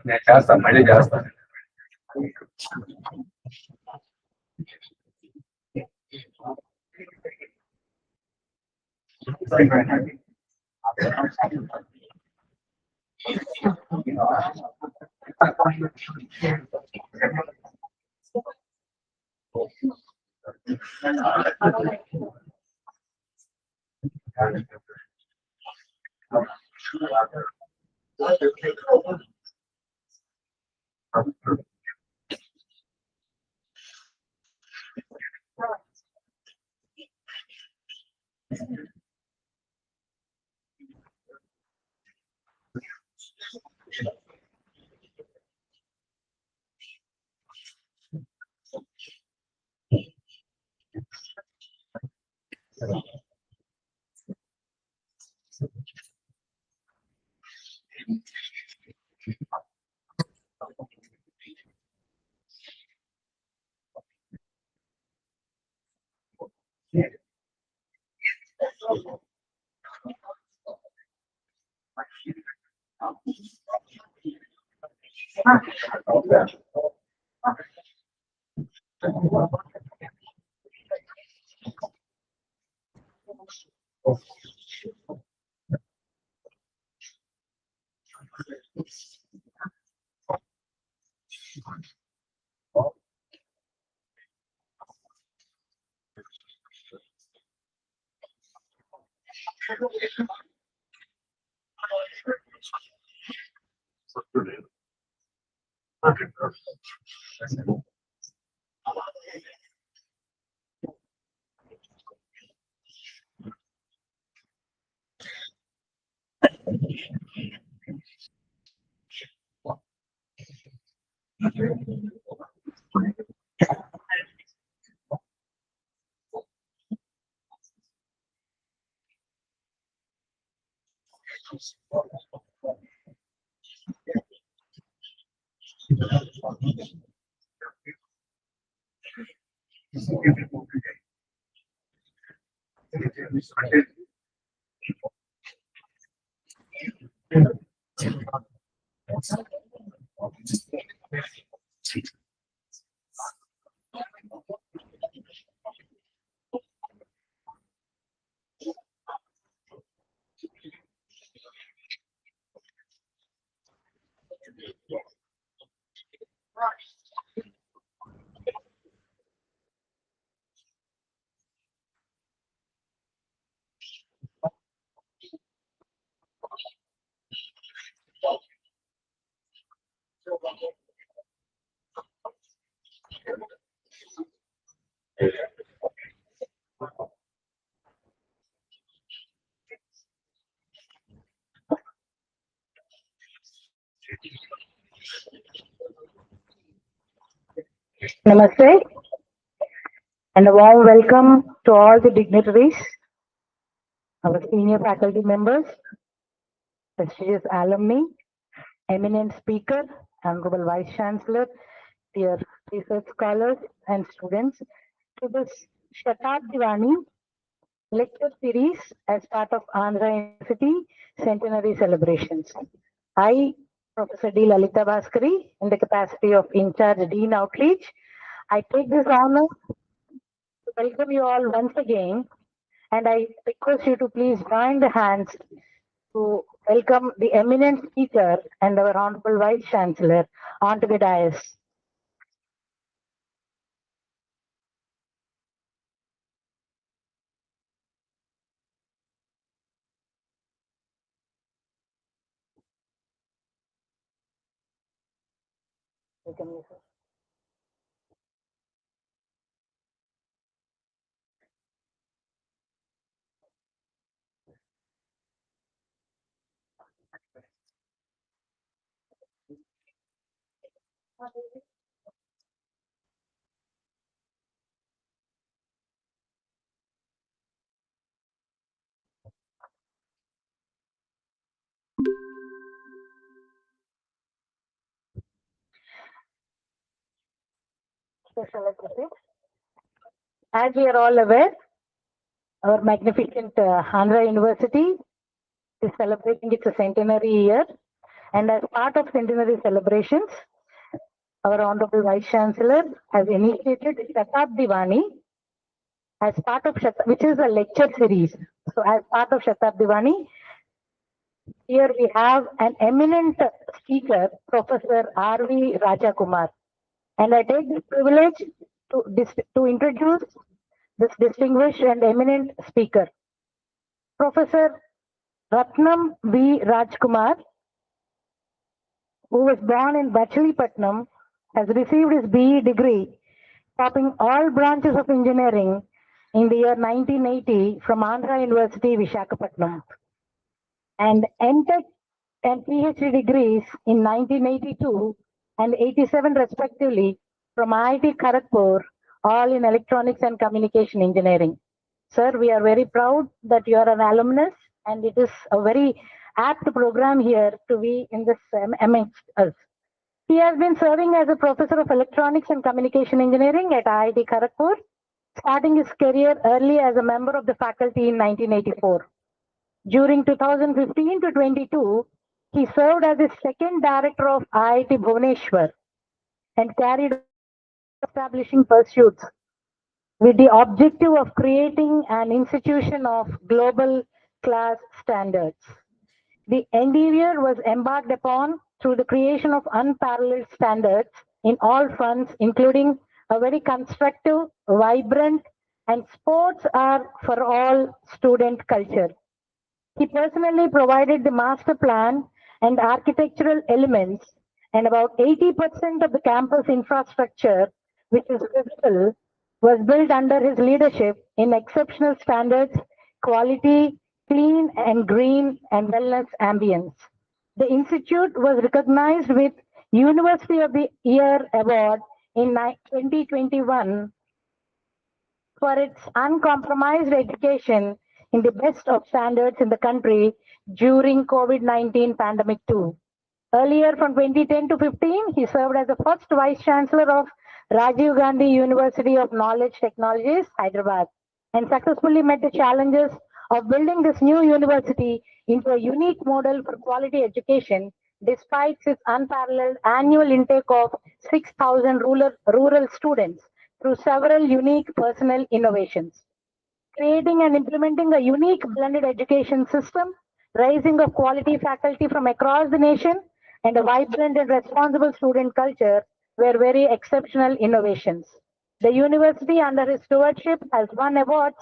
నేను చేస్తాను, మళ్ళీ చేస్తాను. Namaste and a warm welcome to all the dignitaries, our senior faculty members, prestigious alumni, eminent speaker, Honorable Vice Chancellor, dear research scholars and students to this Shatabdi lecture series as part of Andhra University Centenary Celebrations. I, Professor D. Lalita Bhaskari, in the capacity of In charge Dean Outreach, I take this honor to welcome you all once again, and I request you to please join the hands to welcome the eminent speaker and our Honorable Vice Chancellor onto the dais. Welcome you, sir. So shall I proceed? As we are all aware, our magnificent Andhra University is celebrating its centenary year, and as part of centenary celebrations, our Honorable Vice Chancellor has initiated Shatabdi Vani as part of which is a lecture series. So, as part of Shatabdi Vani, here we have an eminent speaker, Professor R.V. Rajakumar, and I take this privilege to introduce this distinguished and eminent speaker, Professor Ratnam V. Rajkumar, who was born in Bachalipatnam, has received his BE degree, topping all branches of engineering in the year 1980 from Andhra University, Visakhapatnam, and MTech and PhD degrees in 1982 and 87 respectively from IIT Kharagpur, all in electronics and communication engineering. Sir, we are very proud that you are an alumnus, and it is a very apt program here to be in this amongst us. He has been serving as a professor of electronics and communication engineering at IIT Kharagpur, starting his career early as a member of the faculty in 1984. During 2015 to 22, He served as the second director of IIT Bhubaneswar and carried on establishing pursuits with the objective of creating an institution of global class standards. The endeavor was embarked upon through the creation of unparalleled standards in all fronts, including a very constructive, vibrant, and sports are for all student culture. He personally provided the master plan and architectural elements, and about 80% of the campus infrastructure, which is visible, was built under his leadership in exceptional standards, quality, clean and green, and wellness ambience. The institute was recognized with University of the Year award in 2021 for its uncompromised education in the best of standards in the country during COVID-19 pandemic too. Earlier from 2010 to 15, he served as the first Vice Chancellor of Rajiv Gandhi University of Knowledge Technologies, Hyderabad, and successfully met the challenges of building this new university into a unique model for quality education despite its unparalleled annual intake of 6,000 rural students through several unique personal innovations. Creating and implementing a unique blended education system, raising of quality faculty from across the nation, and a vibrant and responsible student culture were very exceptional innovations. The university under his stewardship has won awards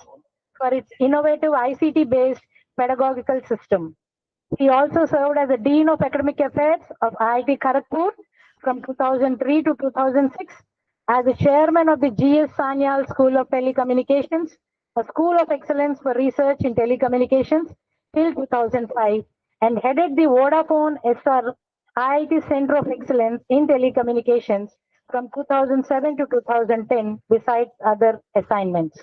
for its innovative ICT-based pedagogical system. He also served as the Dean of Academic Affairs of IIT Kharagpur from 2003 to 2006, as the Chairman of the GS Sanyal School of Telecommunications, a school of excellence for research in telecommunications till 2005, and headed the Vodafone SR IIT Center of Excellence in Telecommunications from 2007 to 2010, besides other assignments.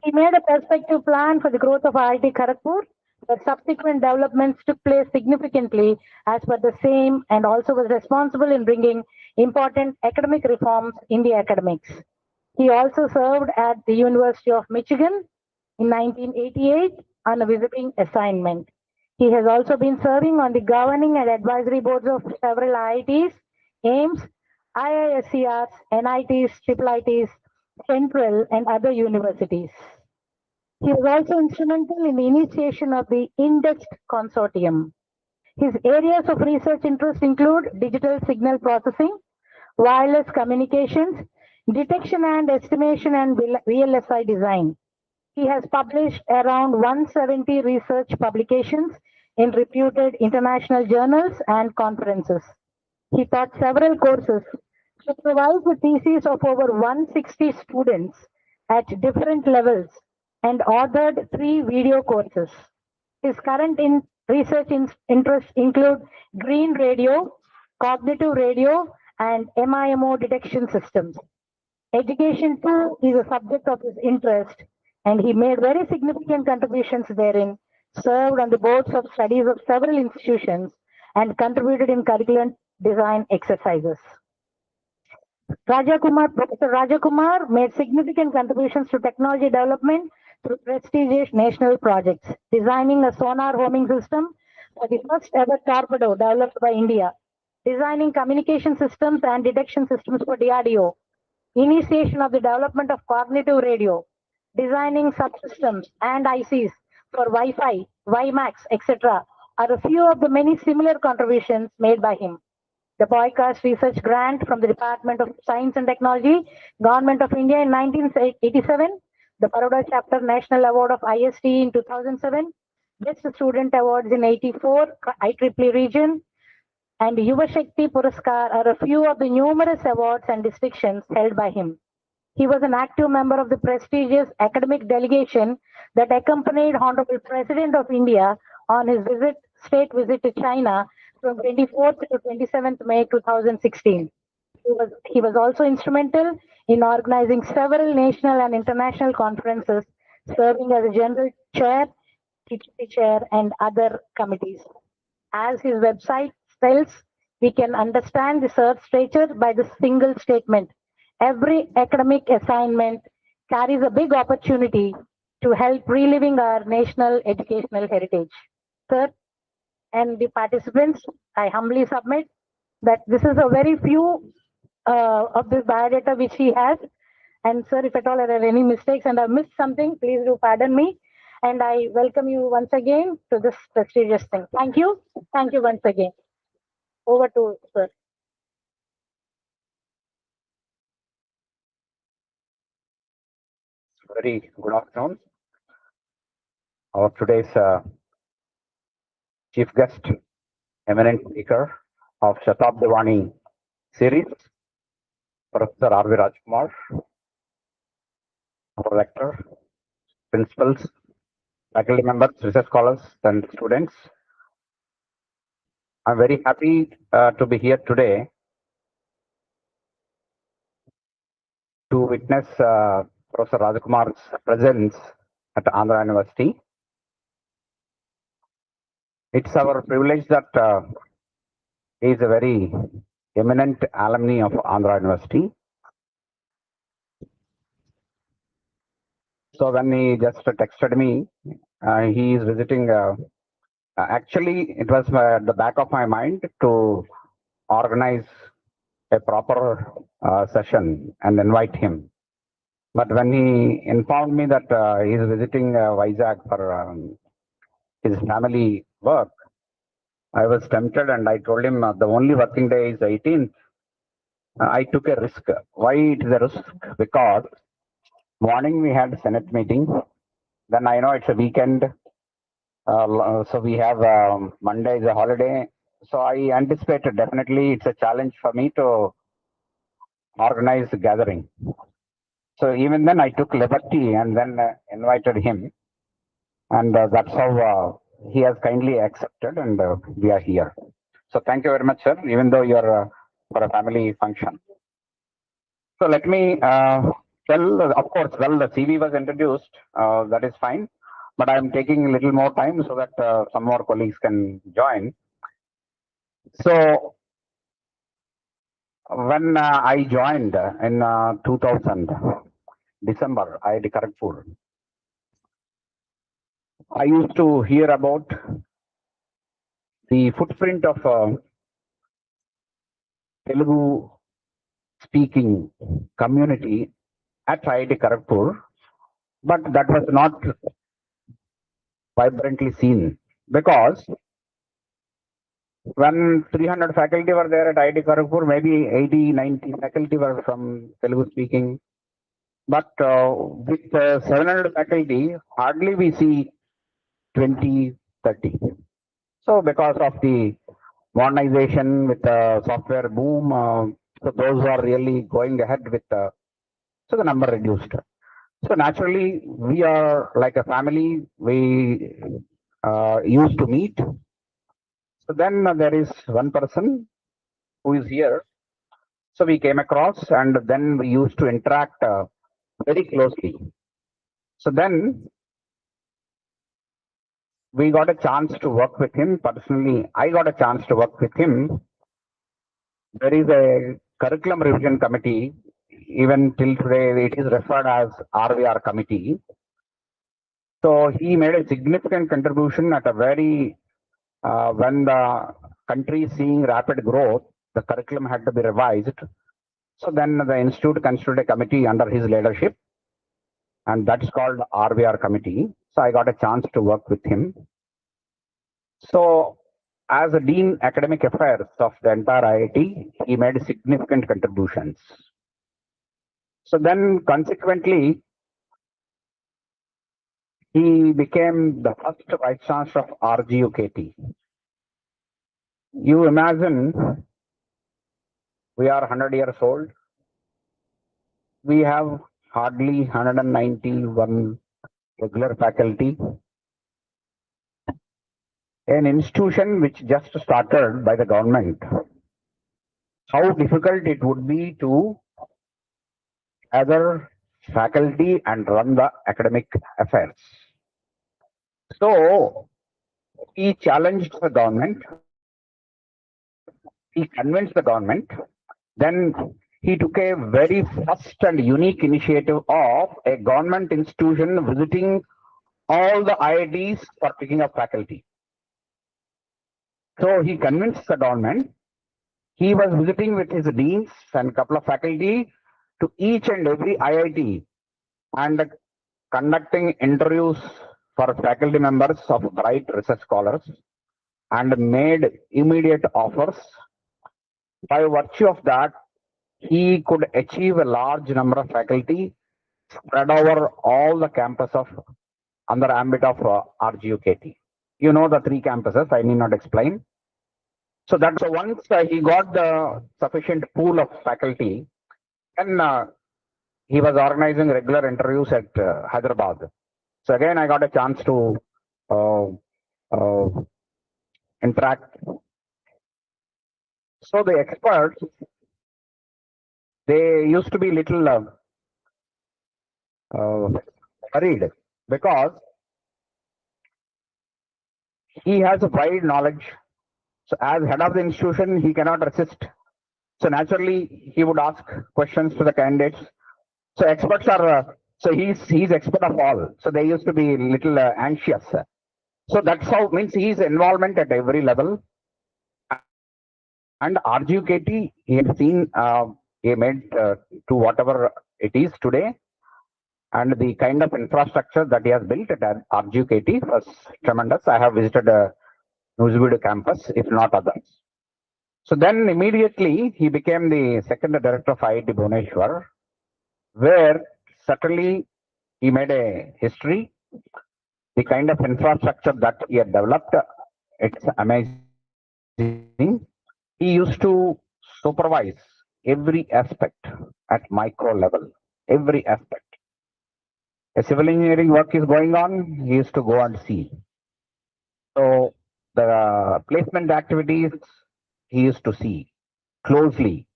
He made a perspective plan for the growth of IIT Kharagpur, but subsequent developments took place significantly as per the same, and also was responsible in bringing important academic reforms in the academics. He also served at the University of Michigan in 1988 on a visiting assignment. He has also been serving on the governing and advisory boards of several IITs, AIMS, IISCRs, NITs, IIITs, Central, and other universities. He was also instrumental in the initiation of the INDEX consortium. His areas of research interest include digital signal processing, wireless communications, detection and estimation, and VLSI design. He has published around 170 research publications in reputed international journals and conferences. He taught several courses, supervised the theses of over 160 students at different levels, and authored 3 video courses. His current research interests include green radio, cognitive radio, and MIMO detection systems. Education too is a subject of his interest, and he made very significant contributions therein, served on the boards of studies of several institutions, and contributed in curriculum design exercises. Professor Rajakumar made significant contributions to technology development through prestigious national projects, designing a sonar homing system for the first ever torpedo developed by India, designing communication systems and detection systems for DRDO, initiation of the development of cognitive radio, designing subsystems and ICs for Wi-Fi, WiMAX, etc. are a few of the many similar contributions made by him. The Boycast Research Grant from the Department of Science and Technology, Government of India in 1987, the Baroda Chapter National Award of IST in 2007, Best Student Awards in 84, IEEE region, and Yuva Shakti Puraskar are a few of the numerous awards and distinctions held by him. He was an active member of the prestigious academic delegation that accompanied Honorable President of India on his state visit to China from 24th to 27th May 2016. He was also instrumental in organizing several national and international conferences, serving as a general chair, TTP chair, and other committees. As his website tells, we can understand the search stature by the single statement. Every academic assignment carries a big opportunity to help reliving our national educational heritage. Sir, and the participants, I humbly submit that this is a very few of this biodata which he has. And sir, if at all there are any mistakes and I missed something, please do pardon me. And I welcome you once again to this prestigious thing. Thank you. Thank you once again. Over to sir. Very good afternoon. Our today's chief guest, eminent speaker of Shatabdivani series, Professor R.V. Rajkumar, our rector, principals, faculty members, research scholars, and students. I'm very happy to be here today to witness Professor Rajkumar's presence at Andhra University. It's our privilege that he is a very eminent alumni of Andhra University. So when he just texted me, he is visiting. Actually, it was at the back of my mind to organize a proper session and invite him. But when he informed me that he is visiting Vizag for his family work, I was tempted and I told him the only working day is 18th. I took a risk. Why it is a risk? Because morning we had Senate meeting. Then I know it's a weekend. So we have Monday is a holiday. So I anticipated definitely it's a challenge for me to organize a gathering. So even then I took liberty and then invited him. And that's how he has kindly accepted and we are here. So thank you very much, sir, even though you're for a family function. So let me tell, of course, well, the CV was introduced, that is fine, but I'm taking a little more time so that some more colleagues can join. So when I joined in 2000, December, IIT Kharagpur, I used to hear about the footprint of Telugu speaking community at IIT Kharagpur, but that was not vibrantly seen because when 300 faculty were there at IIT Kharagpur, maybe 80, 90 faculty were from Telugu speaking. But with 700 faculty, hardly we see 20, 30. So because of the modernization with the software boom, so those who are really going ahead with so the number reduced. So naturally, we are like a family. We used to meet. So then there is one person who is here. So we came across and then we used to interact very closely. So then we got a chance to work with him. Personally, I got a chance to work with him. There is a curriculum revision committee. Even till today, it is referred as RVR committee. So he made a significant contribution at a very, when the country is seeing rapid growth, the curriculum had to be revised. So then the institute constituted a committee under his leadership, and that's called RVR committee. So I got a chance to work with him. So as a Dean Academic Affairs of the entire IIT, he made significant contributions. So then consequently, he became the first Vice Chancellor of RGUKT. You imagine we are 100 years old. We have hardly 191 regular faculty. An institution which just started by the government. How difficult it would be to gather faculty and run the academic affairs. So he challenged the government. He convinced the government. Then he took a very first and unique initiative of a government institution visiting all the IITs for picking up faculty. So he convinced the government. He was visiting with his deans and couple of faculty to each and every IIT and conducting interviews for faculty members of bright research scholars and made immediate offers. By virtue of that, he could achieve a large number of faculty spread over all the campus of under ambit of RGUKT. You know the three campuses, I need not explain. So that's once he got the sufficient pool of faculty, and he was organizing regular interviews at Hyderabad. So again, I got a chance to uh, uh, interact. So the experts, they used to be little worried because he has a wide knowledge. So as head of the institution, he cannot resist. So naturally, he would ask questions to the candidates. So experts are, so he's expert of all. So they used to be little anxious. So that's how means his involvement at every level. And RGUKT, he had seen, he made to whatever it is today. And the kind of infrastructure that he has built at RGUKT was tremendous. I have visited Newswood campus, if not others. So then immediately he became the second director of IIT Bhubaneswar, where certainly he made a history. The kind of infrastructure that he had developed, it's amazing. He used to supervise every aspect at micro level, every aspect. A civil engineering work is going on, he used to go and see. So the placement activities he used to see closely.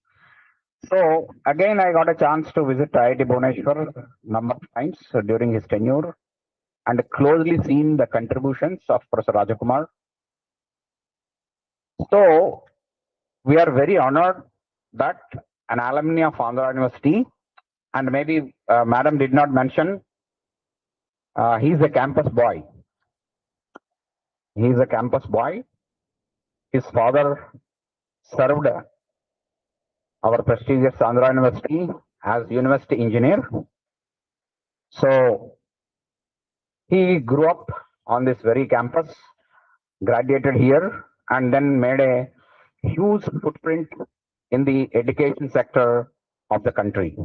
So again, I got a chance to visit IIT Bhubaneswar number of times during his tenure and closely seen the contributions of Professor Rajakumar. So we are very honored that an alumni of Andhra University, and maybe Madam did not mention, he's a campus boy. He's a campus boy. His father served our prestigious Andhra University as university engineer. So he grew up on this very campus, graduated here, and then made a huge footprint in the education sector of the country.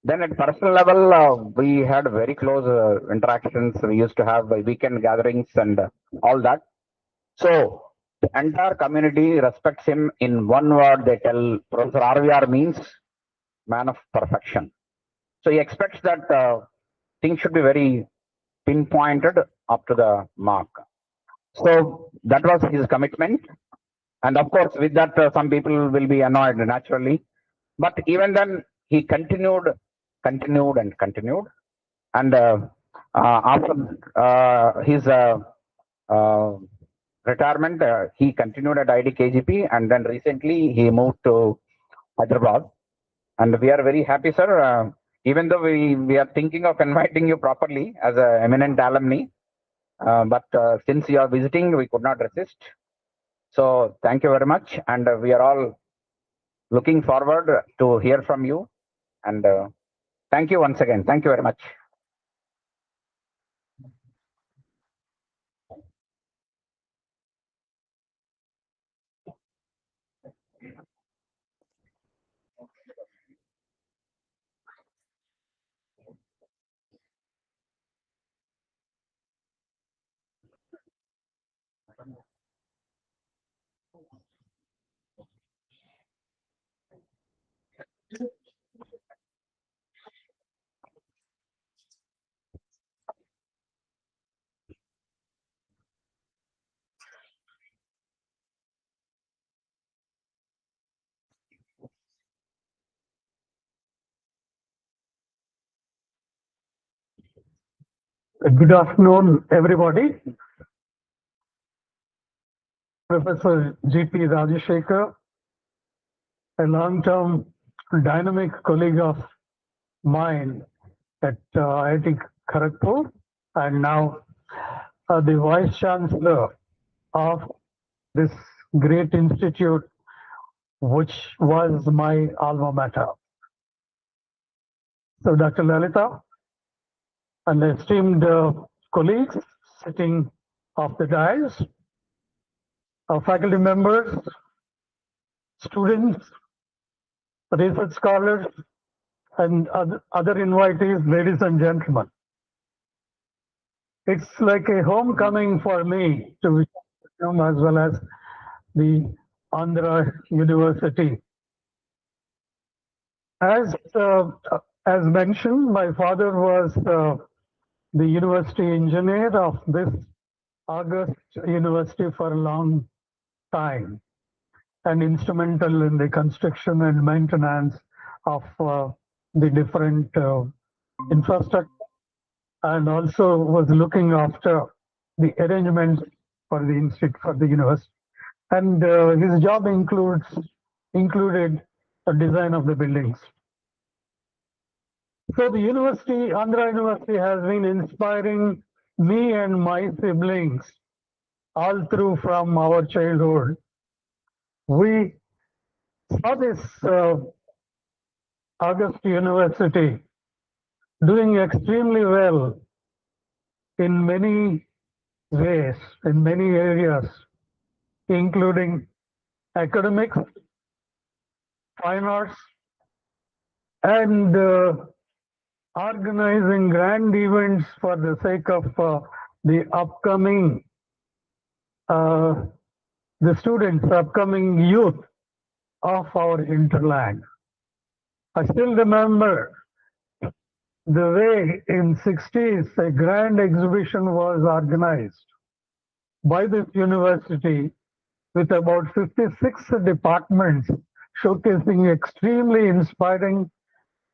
Then at personal level, we had very close interactions. We used to have weekend gatherings and all that. So the entire community respects him. In one word, they tell Professor RVR means man of perfection. So he expects that things should be very pinpointed up to the mark. So that was his commitment. And of course, with that, some people will be annoyed naturally. But even then, he continued. And after his retirement, he continued at IDKGP, and then recently he moved to Hyderabad. And we are very happy, sir. Even though we are thinking of inviting you properly as an eminent alumni, but since you are visiting, we could not resist. So thank you very much, and we are all looking forward to hear from you. And thank you once again. Thank you very much. Good afternoon, everybody. Professor G.P. Rajashekar, a long-term dynamic colleague of mine at IIT Kharagpur, and now the Vice Chancellor of this great institute, which was my alma mater. So, Dr. Lalita and esteemed colleagues sitting off the dais, our faculty members, students, research scholars, and other invitees, ladies and gentlemen. It's like a homecoming for me to Visakhapatnam as well as the Andhra University. As mentioned, my father was the university engineer of this August University for a long time and instrumental in the construction and maintenance of the different infrastructure, and also was looking after the arrangements for the institute, for the university. And his job included the design of the buildings. So the university, Andhra University, has been inspiring me and my siblings all through from our childhood. We saw this August University doing extremely well in many ways, in many areas, including academics, fine arts, and organizing grand events for the sake of the upcoming, the students, upcoming youth of our hinterland. I still remember the way in 60s a grand exhibition was organized by this university with about 56 departments showcasing extremely inspiring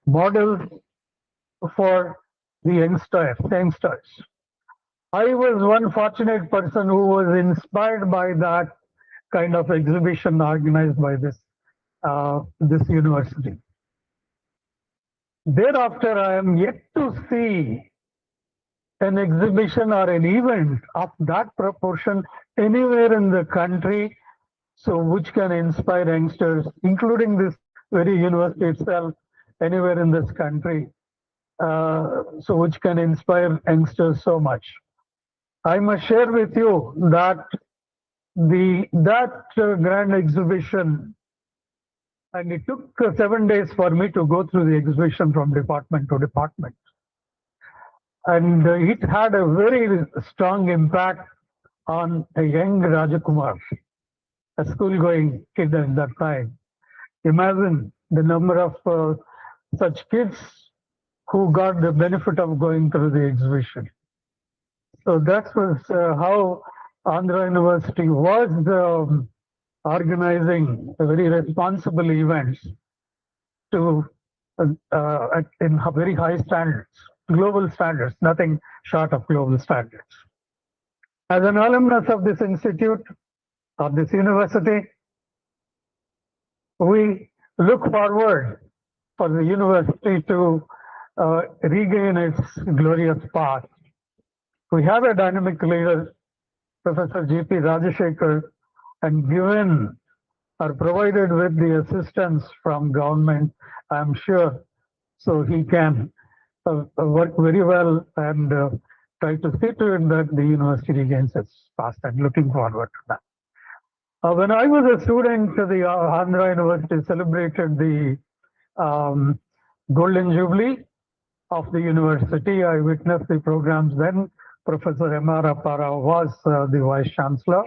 models for the youngsters. I was one fortunate person who was inspired by that kind of exhibition organized by this university. Thereafter, I am yet to see an exhibition or an event of that proportion anywhere in the country, so which can inspire youngsters, including this very university itself, anywhere in this country, so which can inspire youngsters so much. I must share with you that that grand exhibition, and it took 7 days for me to go through the exhibition from department to department. And it had a very strong impact on a young Rajakumar, a school-going kid at that time. Imagine the number of such kids who got the benefit of going through the exhibition. So that was how Andhra University was organizing very responsible events to in very high standards, global standards, nothing short of global standards. As an alumnus of this institute, of this university, we look forward for the university to regain its glorious past. We have a dynamic leader, Professor G.P. Rajashekar, and given or provided with the assistance from government, I'm sure, so he can work very well and try to see to it that the university regains its past, and looking forward to that. When I was a student, the Andhra University celebrated the Golden Jubilee of the university. I witnessed the programs then. Professor M.R. Appara was the Vice Chancellor,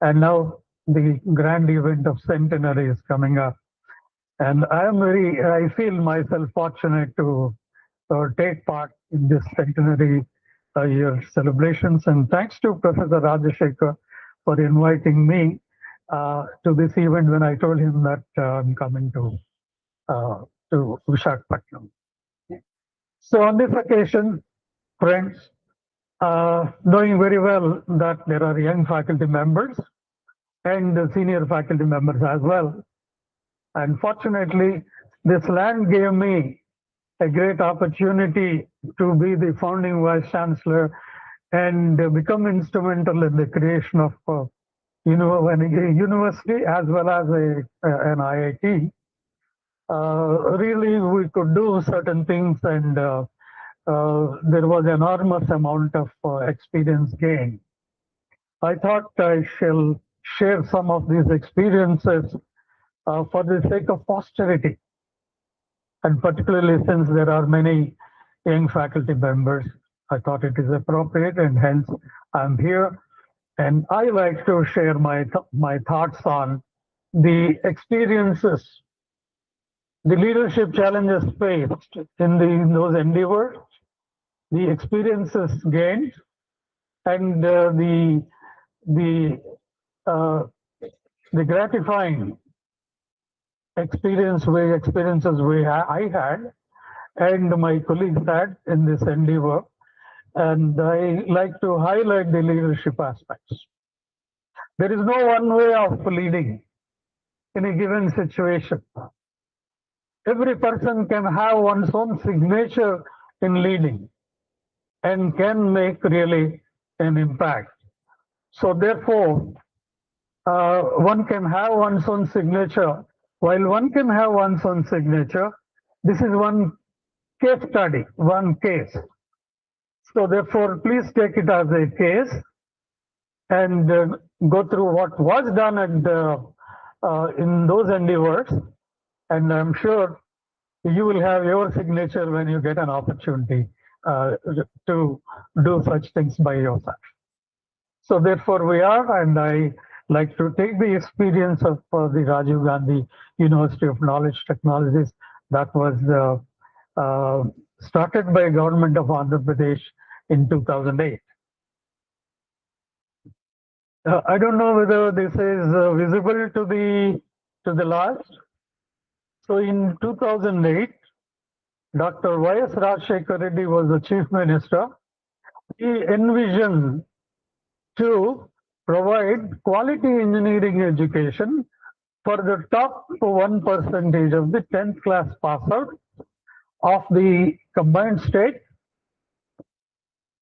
and now the grand event of centenary is coming up. And I feel myself fortunate to take part in this centenary year celebrations. And thanks to Professor Rajashekar for inviting me to this event when I told him that I'm coming to Visakhapatnam. So on this occasion, friends, knowing very well that there are young faculty members and senior faculty members as well. And fortunately, this land gave me a great opportunity to be the founding Vice Chancellor and become instrumental in the creation of university as well as an IIT. Really, we could do certain things, and there was enormous amount of experience gained. I thought I shall share some of these experiences for the sake of posterity, and particularly since there are many young faculty members, I thought it is appropriate, and hence I'm here. And I like to share my thoughts on the experiences, the leadership challenges faced in those endeavors, the experiences gained, and the uh, the gratifying experiences I had and my colleagues had in this endeavor. And I like to highlight the leadership aspects. There is no one way of leading in a given situation. Every person can have one's own signature in leading and can make really an impact. So therefore, one can have one's own signature. While one can have one's own signature, this is one case study, one case. So therefore, please take it as a case and go through what was done in those endeavors. And I'm sure you will have your signature when you get an opportunity to do such things by yourself. So therefore we are, and I like to take the experience of the Rajiv Gandhi University of Knowledge Technologies that was started by government of Andhra Pradesh in 2008. I don't know whether this is visible to the last. So in 2008, Dr. Y.S. Rajshekar Reddy was the chief minister. He envisioned to provide quality engineering education for the top 1% of the 10th class pass out of the combined state,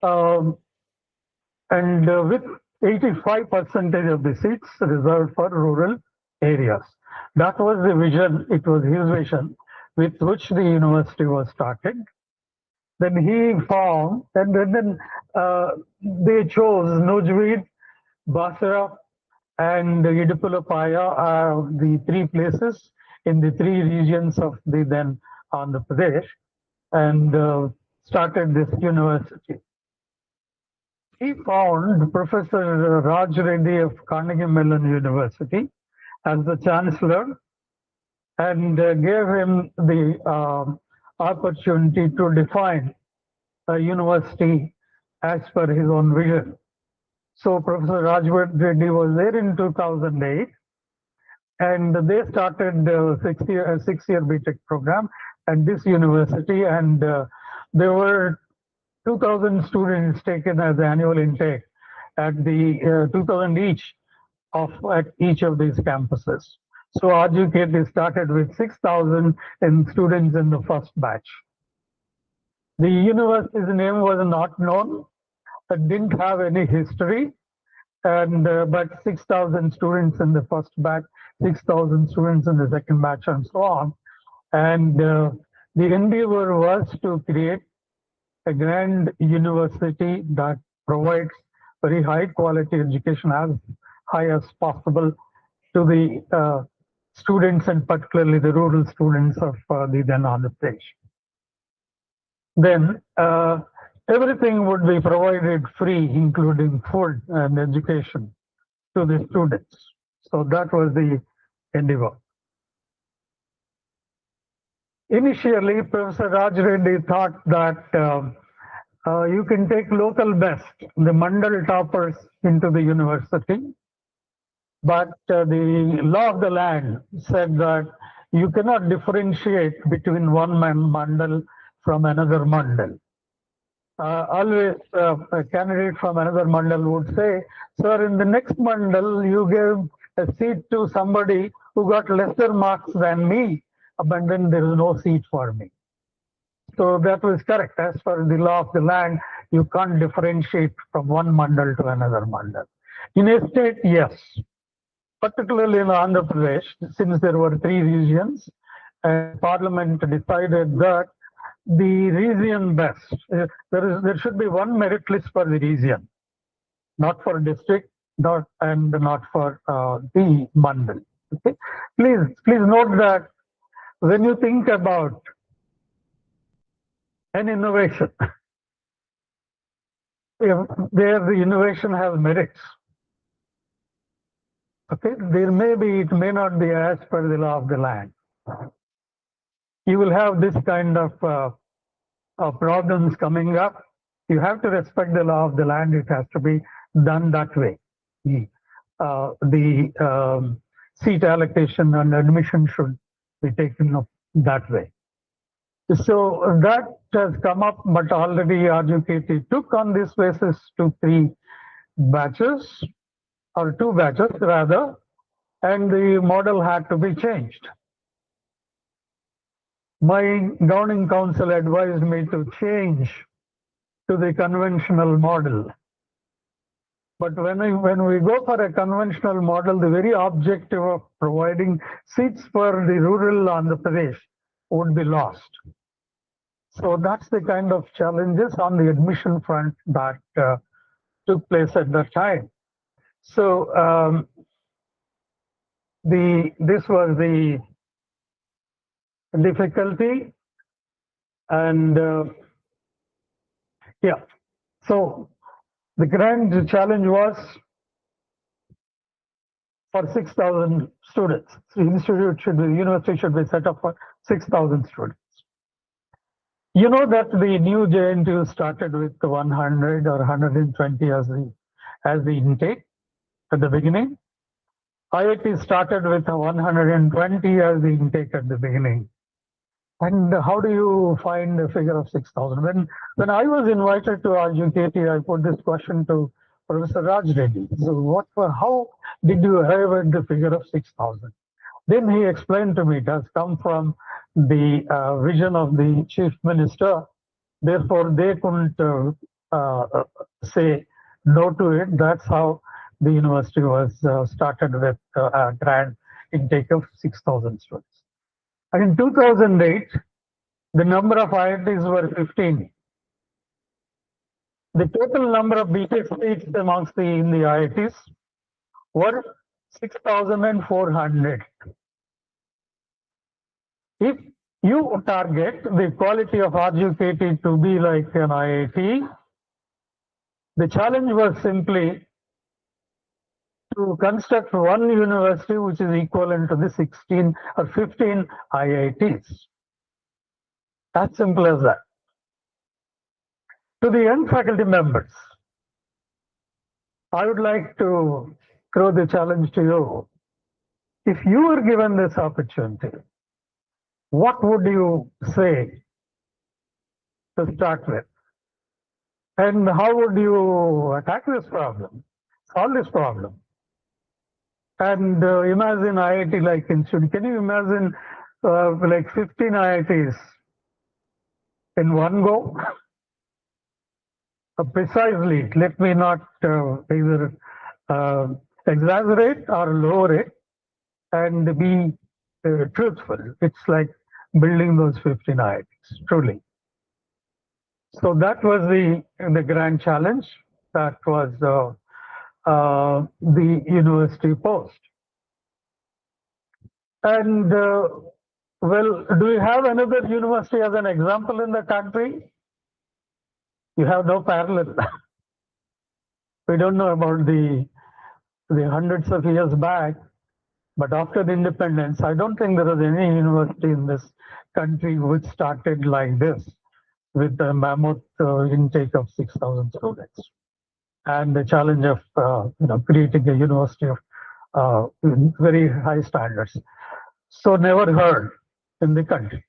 and with 85% of the seats reserved for rural areas. That was the vision, it was his vision with which the university was started. Then he found, and then they chose Nujveed, Basra, and Idupalapaya are the three places in the three regions of the then Andhra Pradesh, and started this university. He found Professor Raj Reddy of Carnegie Mellon University as the chancellor and gave him the opportunity to define a university as per his own vision. So Professor Raj Reddy was there in 2008, and they started the six-year BTech program at this university, and there were 2,000 students taken as annual intake at the 2,000 each at each of these campuses. So RGKT started with 6,000 students in the first batch. The university's name was not known, it didn't have any history, and but 6,000 students in the first batch, 6,000 students in the second batch, and so on. And the endeavor was to create a grand university that provides very high quality education, as high as possible, to the students, and particularly the rural students of the then Andhra Pradesh. Then everything would be provided free, including food and education to the students. So that was the endeavor. Initially, Professor Raj Reddy thought that you can take local best, the Mandal toppers, into the university. But the law of the land said that you cannot differentiate between one mandal from another mandal. Always a candidate from another mandal would say, sir, in the next mandal, you gave a seat to somebody who got lesser marks than me, but then there is no seat for me. So that was correct. As per the law of the land, you can't differentiate from one mandal to another mandal. In a state, yes. particularly in Andhra Pradesh, since there were three regions, and Parliament decided that the region best, there should be one merit list for the region, not for district, not for the bundle. Okay, please note that when you think about an innovation, where the innovation has merits, okay, it may not be as per the law of the land. You will have this kind of problems coming up. You have to respect the law of the land. It has to be done that way. The seat allocation and admission should be taken up that way. So that has come up, but already RUKT took on this basis to 3 batches, or 2 batches rather, and the model had to be changed. My governing council advised me to change to the conventional model. But when we go for a conventional model, the very objective of providing seats for the rural Andhra Pradesh would be lost. So that's the kind of challenges on the admission front that took place at that time. So this was the difficulty, and yeah. So the grand challenge was for 6,000 students. So university should be set up for 6,000 students. You know that the new JNTU started with 100 or 120 as the intake at the beginning. IIT started with 120 as the intake at the beginning. And how do you find a figure of 6,000? When I was invited to RUKT, I put this question to Professor Raj Reddy. So how did you arrive at the figure of 6,000? Then he explained to me it has come from the vision of the chief minister. Therefore, they couldn't say no to it. That's how the university was started with a grand intake of 6,000 students. And in 2008, the number of IITs were 15. The total number of BTech seats amongst in the IITs were 6,400. If you target the quality of RUKT to be like an IIT, the challenge was simply to construct one university which is equivalent to the 16 or 15 IITs. As simple as that. To the young faculty members, I would like to throw the challenge to you. If you were given this opportunity, what would you say to start with? And how would you attack this problem, solve this problem? And imagine IIT like institute. Can you imagine like 15 IITs in one go? Precisely, let me not either exaggerate or lower it, and be truthful. It's like building those 15 IITs, truly. So that was the grand challenge. That was the university post. And well, do you have another university as an example in the country? You have no parallel. We don't know about the hundreds of years back, but after the independence, I don't think there was any university in this country which started like this, with a mammoth intake of 6,000 students, and the challenge of creating a university of very high standards. So never heard in the country.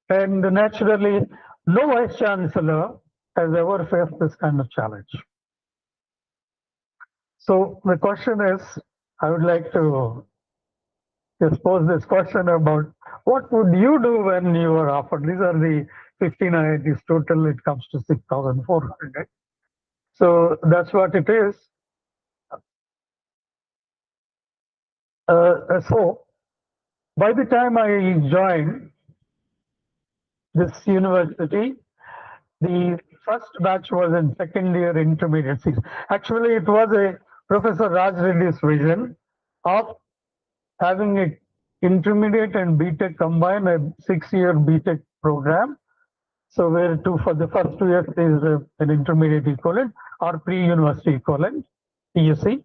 And naturally, no vice chancellor has ever faced this kind of challenge. So the question is, I would like to just pose this question about what would you do when you are offered? These are the 15 IITs total, it comes to 6,400. So that's what it is. So by the time I joined this university, the first batch was in second year intermediate season. Actually, it was a Professor Raj Reddy's vision of having a intermediate and BTech combined, a 6-year BTech program. So where for the first 2 years is an intermediate equivalent or pre-university equivalent, PUC,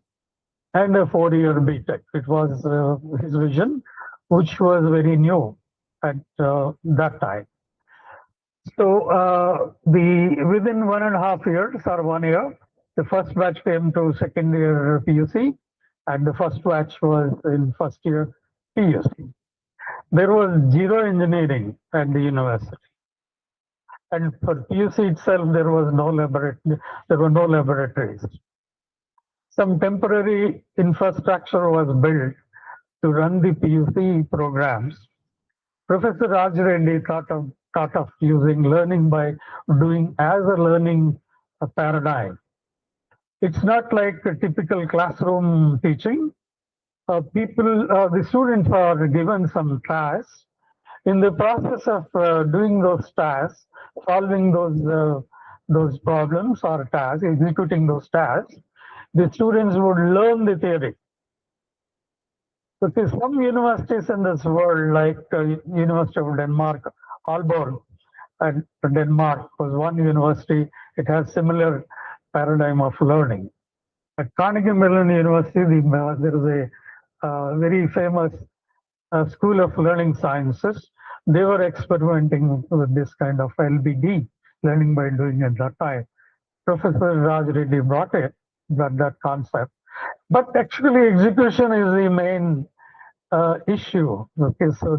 and a 4-year BTech. It was his vision, which was very new at that time. So the within 1.5 years or 1 year, the first batch came to second year PUC, and the first batch was in first year PUC. There was zero engineering at the university, and for PUC itself, there was no laboratory. There were no laboratories. Some temporary infrastructure was built to run the PUC programs. Professor Raj Reddy thought of using learning by doing as a learning paradigm. It's not like a typical classroom teaching. The students are given some tasks. In the process of doing those tasks, solving those problems or tasks, executing those tasks, the students would learn the theory. Because some universities in this world, like University of Denmark, Aalborg, and Denmark was one university. It has similar paradigm of learning. At Carnegie Mellon University, there is a very famous School of Learning Sciences. They were experimenting with this kind of LBD, learning by doing at that time. Professor Raj Reddy brought that concept. But actually, execution is the main issue. Okay, so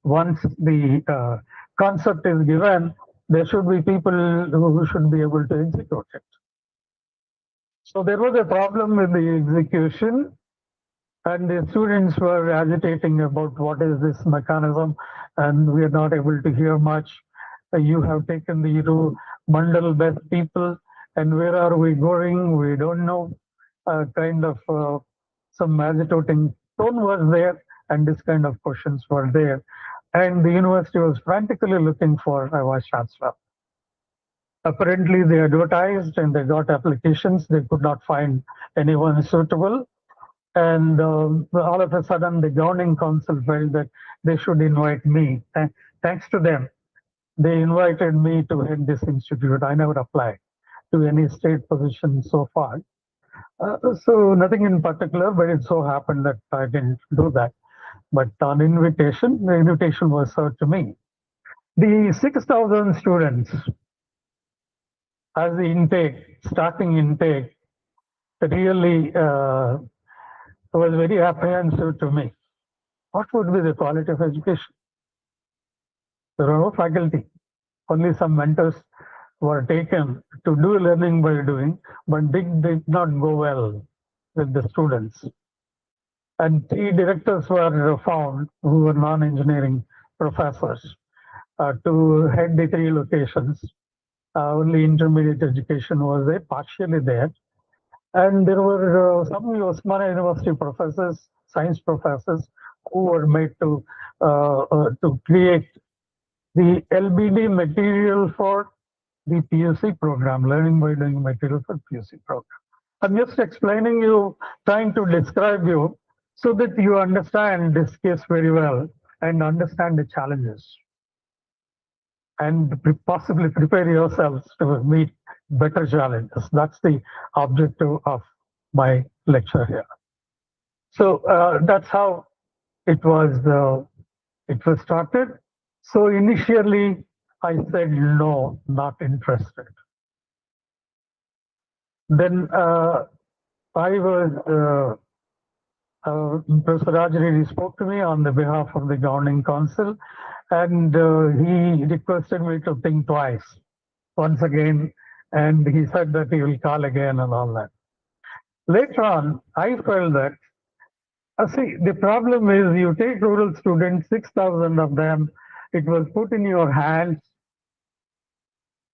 once the concept is given, there should be people who should be able to execute it. So there was a problem with the execution, and the students were agitating about what is this mechanism, and we are not able to hear much. You have taken the Mandal best people, and where are we going? We don't know. Kind of some agitating tone was there, and this kind of questions were there. And the university was frantically looking for a vice chancellor. Apparently, they advertised and they got applications. They could not find anyone suitable. And all of a sudden, the governing council felt that they should invite me. Thanks to them, they invited me to head this institute. I never applied to any state position so far. So nothing in particular, but it so happened that I didn't do that. But on invitation, the invitation was served to me. The 6,000 students as the intake, starting intake, really was very apprehensive to me. What would be the quality of education? There are no faculty. Only some mentors were taken to do learning by doing, but did not go well with the students. And 3 directors were found who were non-engineering professors to head the 3 locations. Only intermediate education was there, partially there. And there were some Osmania University professors, science professors, who were made to create the LBD material for the PUC program, learning by doing material for PUC program. I'm just explaining you, trying to describe you so that you understand this case very well and understand the challenges and possibly prepare yourselves to meet better challenges. That's the objective of my lecture here. So that's how it was started. So initially I said no, not interested. Then I was Professor Raj Reddy spoke to me on the behalf of the governing council, and he requested me to think twice, once again, and he said that he will call again and all that. Later on, I felt that, see, the problem is you take rural students, 6,000 of them, it was put in your hands,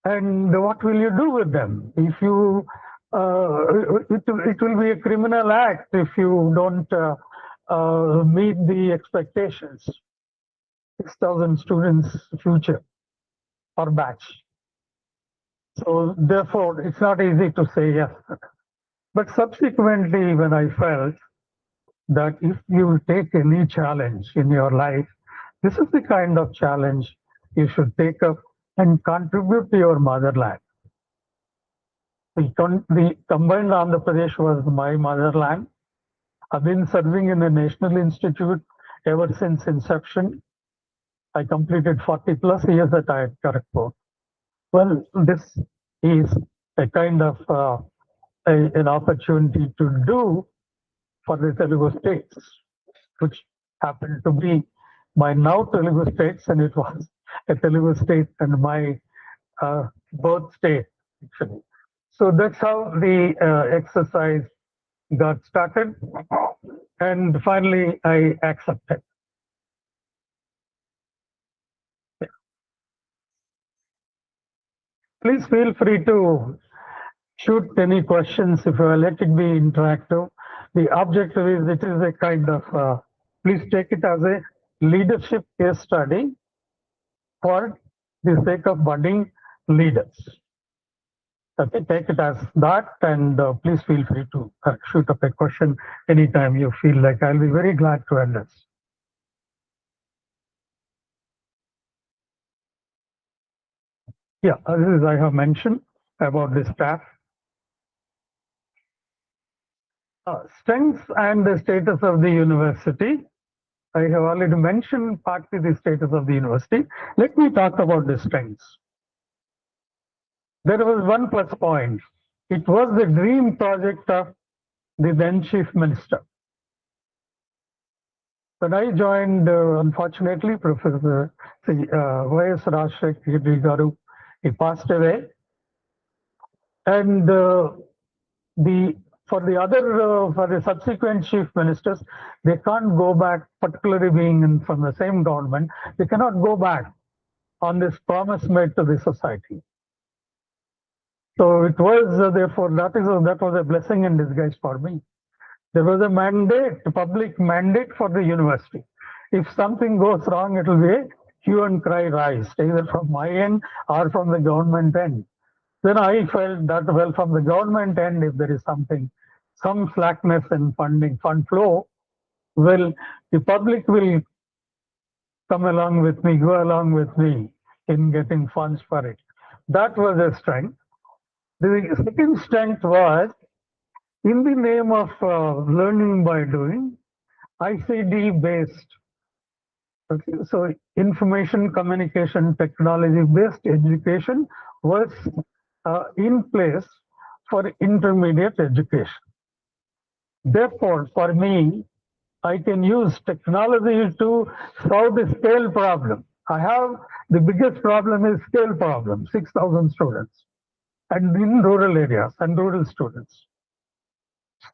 and what will you do with them? If you, it will be a criminal act if you don't meet the expectations. 6,000 students future or batch. So therefore, it's not easy to say yes. But subsequently, when I felt that if you take any challenge in your life, this is the kind of challenge you should take up and contribute to your motherland. The combined Andhra Pradesh was my motherland. I've been serving in a national institute ever since inception. I completed 40 plus years at IIT Kharagpur. Well, this is a kind of an opportunity to do for the Telugu states, which happened to be my now Telugu states, and it was a Telugu state and my birth state, actually. So that's how the exercise got started, and finally I accepted. Please feel free to shoot any questions if you let it be interactive. The objective is it is a kind of, please take it as a leadership case study for the sake of budding leaders. Okay, take it as that, and please feel free to shoot up a question anytime you feel like. I'll be very glad to address. Yeah, as I have mentioned about the staff. Strengths and the status of the university. I have already mentioned partly the status of the university. Let me talk about the strengths. There was one plus point. It was the dream project of the then Chief Minister. When I joined, unfortunately, Professor Y.S. Rajshekar Garu, he passed away. And for the subsequent chief ministers, they can't go back, particularly being from the same government, they cannot go back on this promise made to the society. So it was, therefore, that was a blessing in disguise for me. There was a mandate, a public mandate for the university. If something goes wrong, it will be a hue and cry rise, either from my end or from the government end. Then I felt that, well, from the government end, if there is something, some slackness in funding, fund flow, well, the public will come along with me, go along with me in getting funds for it. That was a strength. The second strength was, in the name of learning by doing, ICD based. Okay, so information communication technology based education was in place for intermediate education. Therefore, for me, I can use technology to solve the scale problem. I have the biggest problem is scale problem, 6,000 students, and in rural areas and rural students.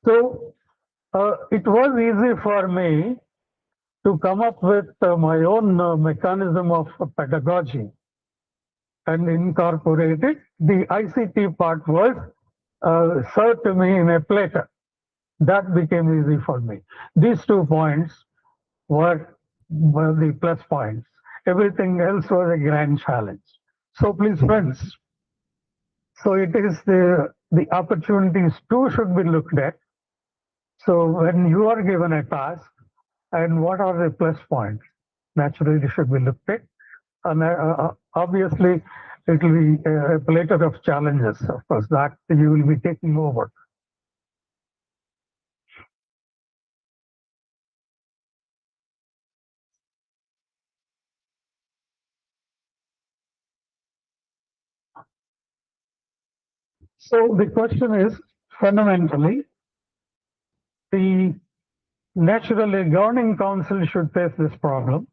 So it was easy for me to come up with my own mechanism of pedagogy and incorporate it. The ICT part was served to me in a platter. That became easy for me. These 2 points were the plus points. Everything else was a grand challenge. So please, friends, so it is the opportunities too should be looked at. So when you are given a task, and what are the plus points? Naturally, they should be looked at. And obviously, it will be a platter of challenges, of course, that you will be taking over. So the question is, fundamentally, the naturally governing council should face this problem.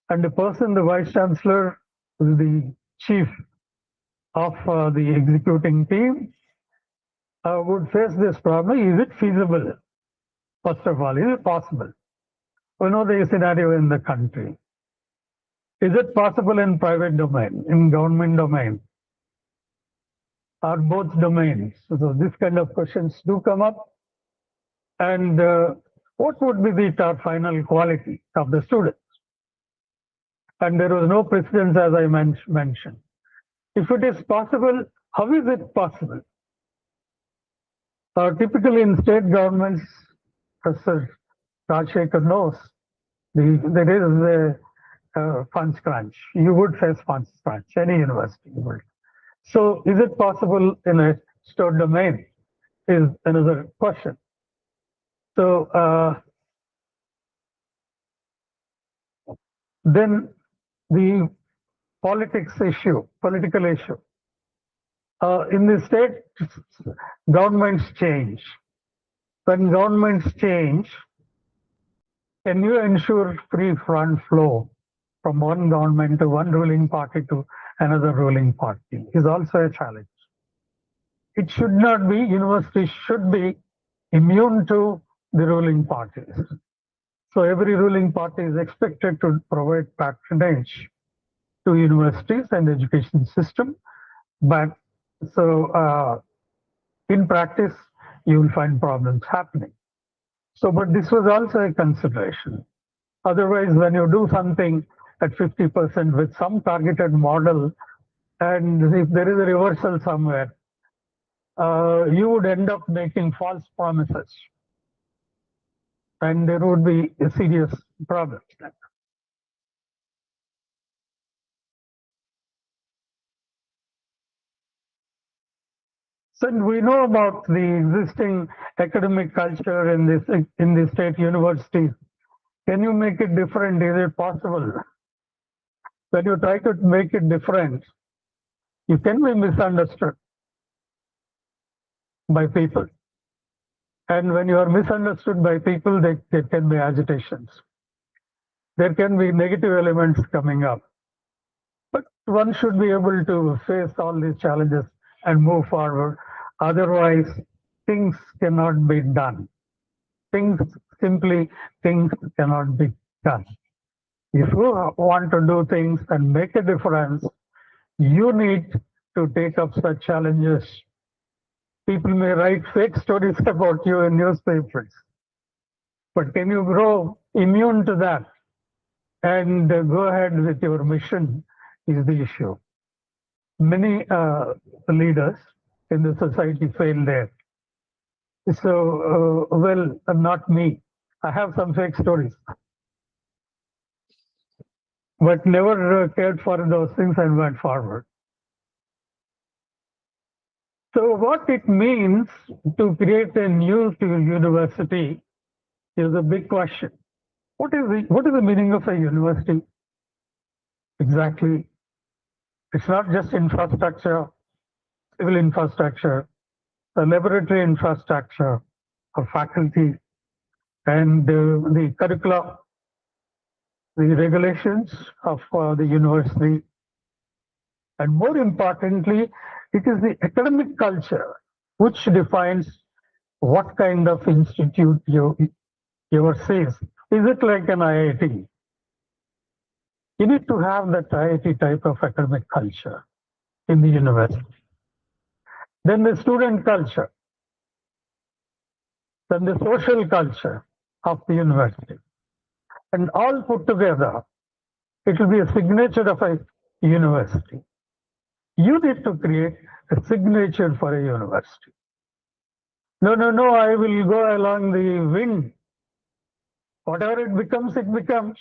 And the person, the vice chancellor, is the chief of the executing team, would face this problem. Is it feasible? First of all, is it possible? We know the scenario in the country. Is it possible in private domain, in government domain, or both domains? So this kind of questions do come up. And what would be the final quality of the students? And there was no precedence, as I mentioned. If it is possible, how is it possible? Typically in state governments, Professor Rajshekhar knows, there is a funds crunch. You would face funds crunch, any university would. So is it possible in a state domain is another question. So then the political issue. In the state, governments change. When governments change, can you ensure free front flow from one government to one ruling party to another ruling party is also a challenge. It should not be, universities should be immune to the ruling parties. So every ruling party is expected to provide patronage to universities and education system. But so in practice, you will find problems happening. So, but this was also a consideration. Otherwise, when you do something at 50% with some targeted model, and if there is a reversal somewhere, you would end up making false promises. And there would be a serious problem. So we know about the existing academic culture in the state universities. Can you make it different? Is it possible? When you try to make it different, you can be misunderstood by people. And when you are misunderstood by people, there can be agitations. There can be negative elements coming up. But one should be able to face all these challenges and move forward. Otherwise, things cannot be done. Things cannot be done. If you want to do things and make a difference, you need to take up such challenges. People may write fake stories about you in newspapers, but can you grow immune to that and go ahead with your mission is the issue. Many leaders in the society fail there. So, well, not me. I have some fake stories, but never cared for those things and went forward. So what it means to create a new university is a big question. What is the meaning of a university? Exactly. It's not just infrastructure, civil infrastructure, the laboratory infrastructure of faculty, and the curricula, the regulations of the university, and more importantly, it is the academic culture which defines what kind of institute yours is. Is it like an IIT? You need to have that IIT type of academic culture in the university. Then the student culture, then the social culture of the university. And all put together, it will be a signature of a university. You need to create a signature for a university. No, I will go along the wind. Whatever it becomes, it becomes.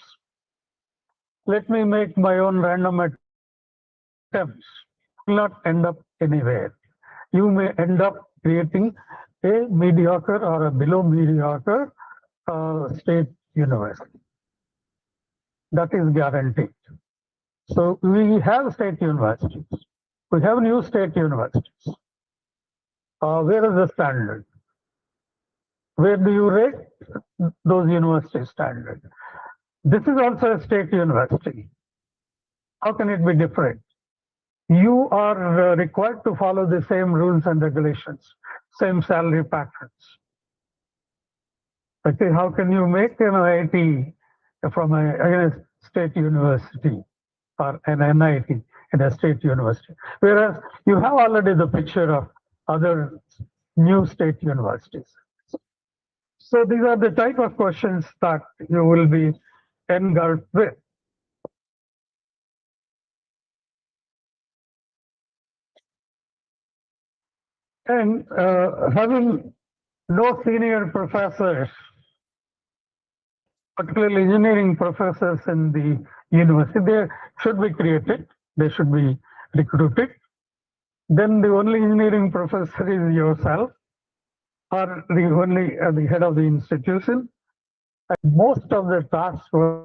Let me make my own random attempts. Will not end up anywhere. You may end up creating a mediocre or a below mediocre state university. That is guaranteed. So we have state universities. We have new state universities. Where is the standard? Where do you rate those university standard? This is also a state university. How can it be different? You are required to follow the same rules and regulations, same salary patterns. Okay, how can you make an IIT from a state university or an NIT in a state university? Whereas you have already the picture of other new state universities. So these are the type of questions that you will be engulfed with. And having no senior professors, particularly engineering professors in the university, they should be created, they should be recruited. Then the only engineering professor is yourself, or the head of the institution. And most of the tasks were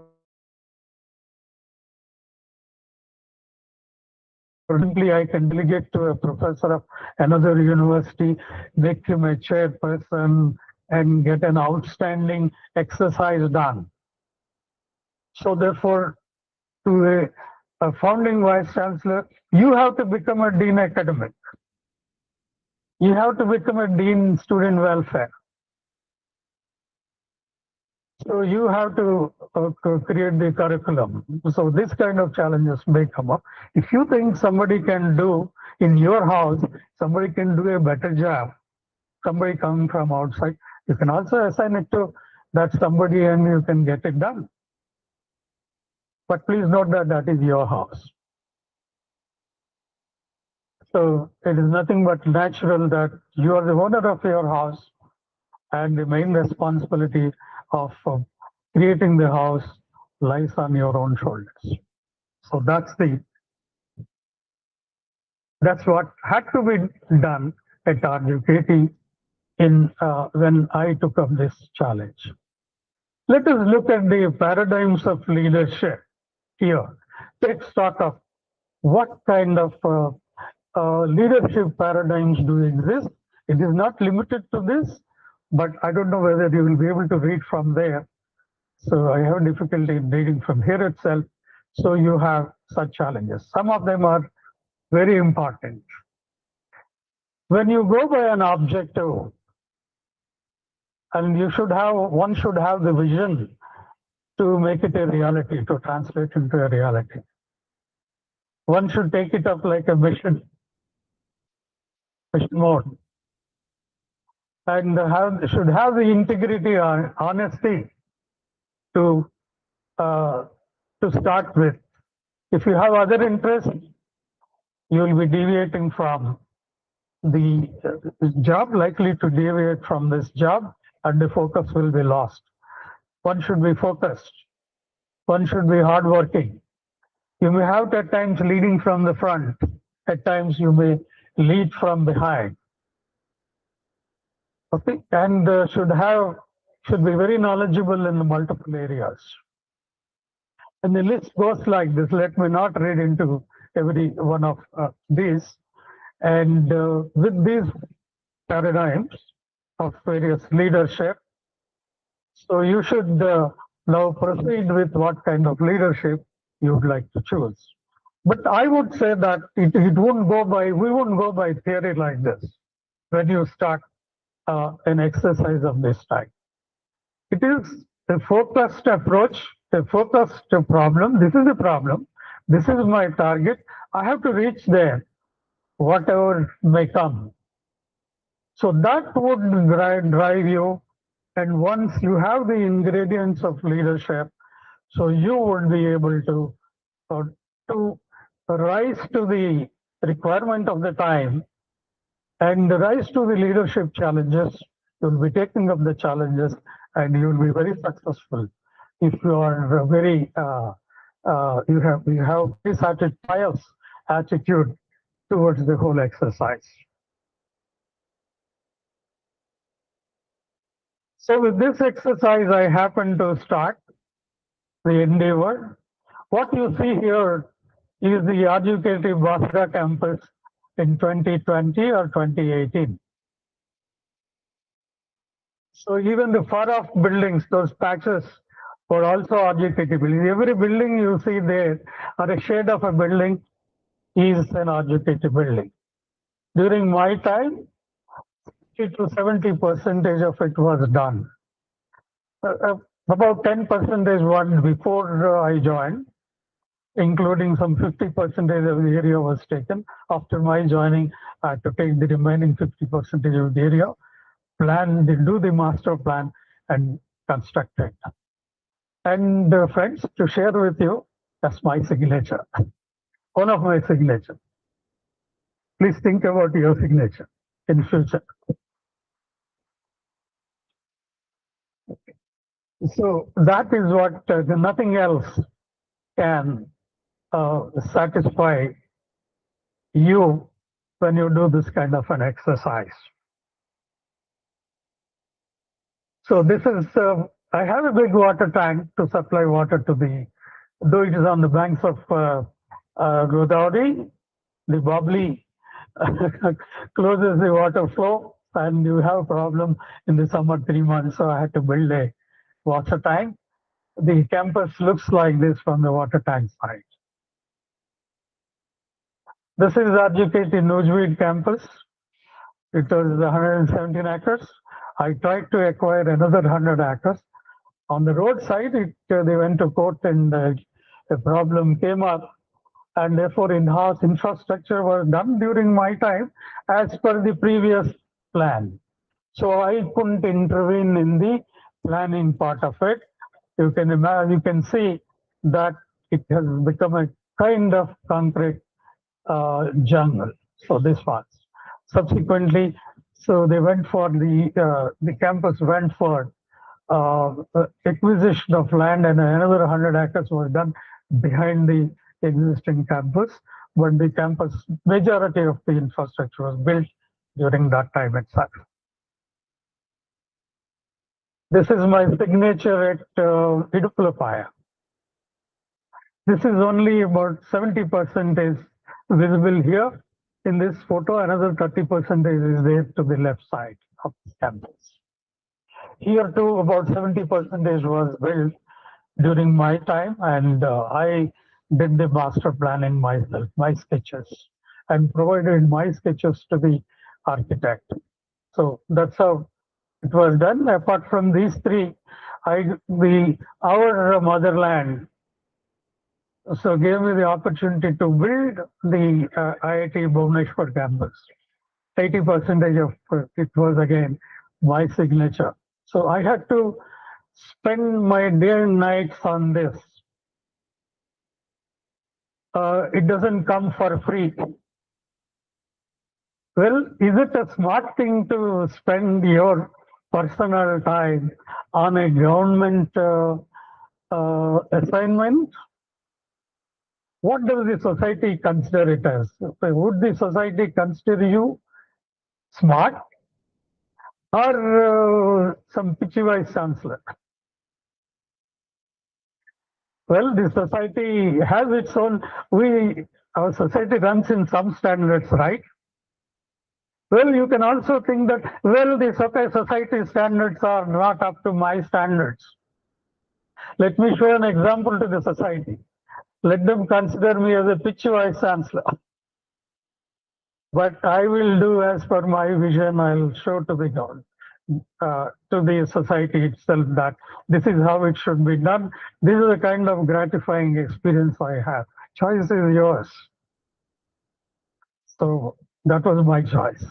simply I can delegate to a professor of another university, make him a chairperson, and get an outstanding exercise done. So therefore, to a founding vice chancellor, you have to become a dean academic. You have to become a dean student welfare. So you have to create the curriculum. So this kind of challenges may come up. If you think somebody can do in your house, somebody can do a better job, somebody coming from outside, you can also assign it to that somebody and you can get it done. But please note that that is your house. So it is nothing but natural that you are the owner of your house and the main responsibility of creating the house lies on your own shoulders. So that's what had to be done at RUKT in when I took up this challenge. Let us look at the paradigms of leadership here. Take stock of what kind of leadership paradigms do exist. It is not limited to this, but I don't know whether you will be able to read from there. So I have difficulty in reading from here itself. So you have such challenges. Some of them are very important. When you go by an objective, and one should have the vision to make it a reality, to translate into a reality. One should take it up like a mission mode, and should have the integrity or honesty to start with. If you have other interests, you will be deviating from the job, likely to deviate from this job, and the focus will be lost. One should be focused. One should be hardworking. You may have at times leading from the front. At times you may lead from behind. Okay, and should be very knowledgeable in the multiple areas. And the list goes like this. Let me not read into every one of these. And with these paradigms of various leadership, so you should now proceed with what kind of leadership you would like to choose. But I would say that we won't go by theory like this when you start an exercise of this type. It is a focused approach, a focused problem. This is a problem. This is my target. I have to reach there, whatever may come. So that would drive you. And once you have the ingredients of leadership, so you would be able to rise to the requirement of the time and rise to the leadership challenges. You'll be taking up the challenges and you'll be very successful if you are very you have very pious attitude towards the whole exercise. So with this exercise, I happen to start the endeavor. What you see here is the RUKT Basra campus in 2020 or 2018. So even the far off buildings, those patches were also RUKT buildings. Every building you see there or a shade of a building is an RUKT building. During my time, 60 to 70% of it was done. About 10% one before I joined, including some 50% of the area was taken. After my joining, I had to take the remaining 50% of the area, do the master plan, and constructed. And friends, to share with you, that's my signature, one of my signature. Please think about your signature in future. So that is what nothing else can satisfy you when you do this kind of an exercise. So this is, I have a big water tank to supply water to the, though it is on the banks of Godavari, the bubbly closes the water flow, and you have a problem in the summer 3 months. So I had to build a water tank. The campus looks like this from the water tank side. This is RGKT Nujweed campus. It was 117 acres. I tried to acquire another 100 acres. On the roadside, they went to court and a problem came up, and therefore in-house infrastructure was done during my time as per the previous plan. So I couldn't intervene in the planning part of it. You can imagine, you can see that it has become a kind of concrete jungle. So this was subsequently. So they went for the campus went for acquisition of land, and another 100 acres was done behind the existing campus. But the campus, majority of the infrastructure was built during that time itself. This is my signature at Idupulapaya. This is only about 70% is visible here in this photo. Another 30% is there to the left side of the campus. Here too, about 70% was built during my time, and I did the master planning myself, my sketches, and provided my sketches to the architect. So that's how it was done. Apart from these three, our motherland so gave me the opportunity to build the IIT Bhubaneswar campus. 80% of it was again my signature. So I had to spend my day and nights on this. It doesn't come for free. Well, is it a smart thing to spend your personal time on a government assignment? What does the society consider it as? Would the society consider you smart or some pitchy vice chancellor? Well, the society has its own, our society runs in some standards, right? Well, you can also think that, well, the society standards are not up to my standards. Let me show an example to the society. Let them consider me as a pitchy vice chancellor. But I will do as per my vision. I'll show to the government, to the society itself that this is how it should be done. This is the kind of gratifying experience I have. Choice is yours. So that was my choice.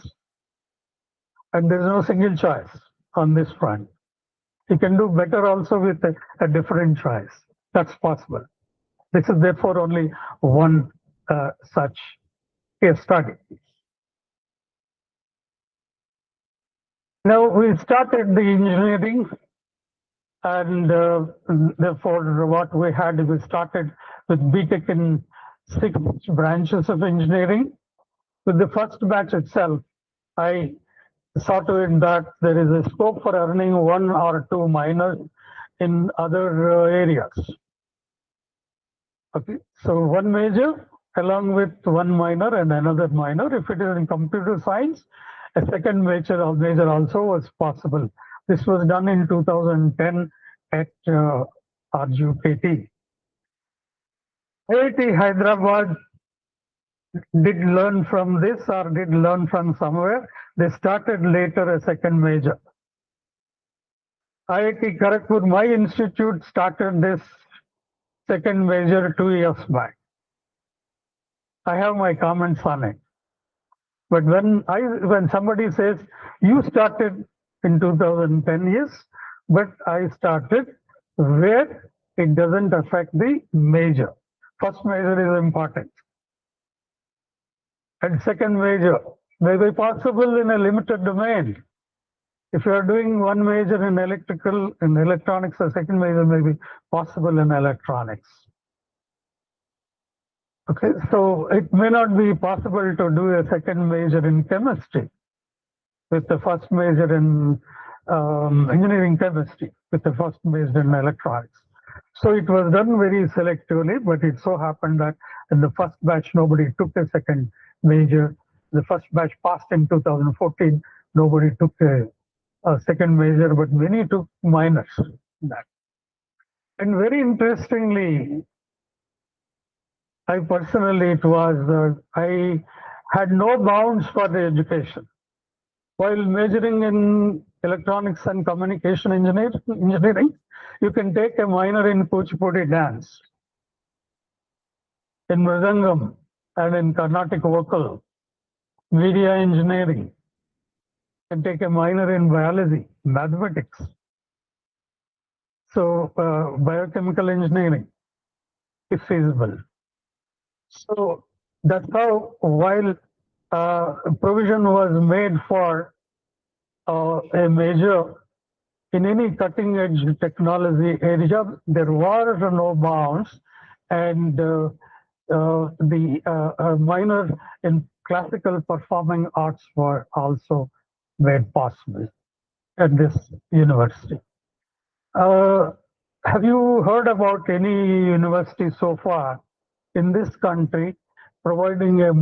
And there's no single choice on this front. You can do better also with a different choice. That's possible. This is therefore only one such case study. Now we started the engineering, and therefore what we had, we started with BTech in 6 branches of engineering. With the first batch itself, I saw to it that there is a scope for earning 1 or 2 minors in other areas. Okay, so 1 major along with 1 minor and another minor. If it is in computer science, a second major also was possible. This was done in 2010 at RGKT. IIT Hyderabad did learn from this or did learn from somewhere. They started later a second major. IIT Kharagpur, my institute, started this second major 2 years back. I have my comments on it. But when somebody says you started in 2010, yes, but I started where it doesn't affect the major. First major is important. And second major may be possible in a limited domain. If you are doing one major in electronics, a second major may be possible in electronics. Okay, so it may not be possible to do a second major in chemistry with the first major in engineering chemistry with the first major in electronics. So it was done very selectively, but it so happened that in the first batch, nobody took a second major. The first batch passed in 2014. Nobody took a second major, but many took minors. That. And very interestingly, I personally, I had no bounds for the education. While majoring in electronics and communication engineering, you can take a minor in Kuchipudi dance, in Mridangam, and in Carnatic vocal, media engineering. You can take a minor in biology, mathematics. So biochemical engineering is feasible. So that's how, while provision was made for a major in any cutting edge technology area, there were no bounds, and the minor in classical performing arts were also made possible at this university. Have you heard about any university so far in this country providing a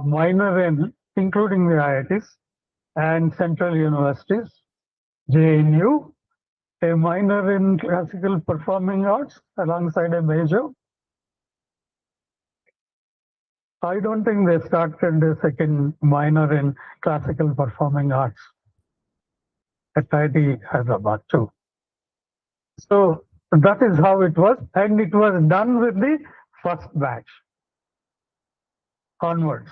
minor in, including the IITs and central universities, JNU, a minor in classical performing arts alongside a major? I don't think they started the second minor in classical performing arts at IIT Hyderabad too. So that is how it was, and it was done with the first batch onwards.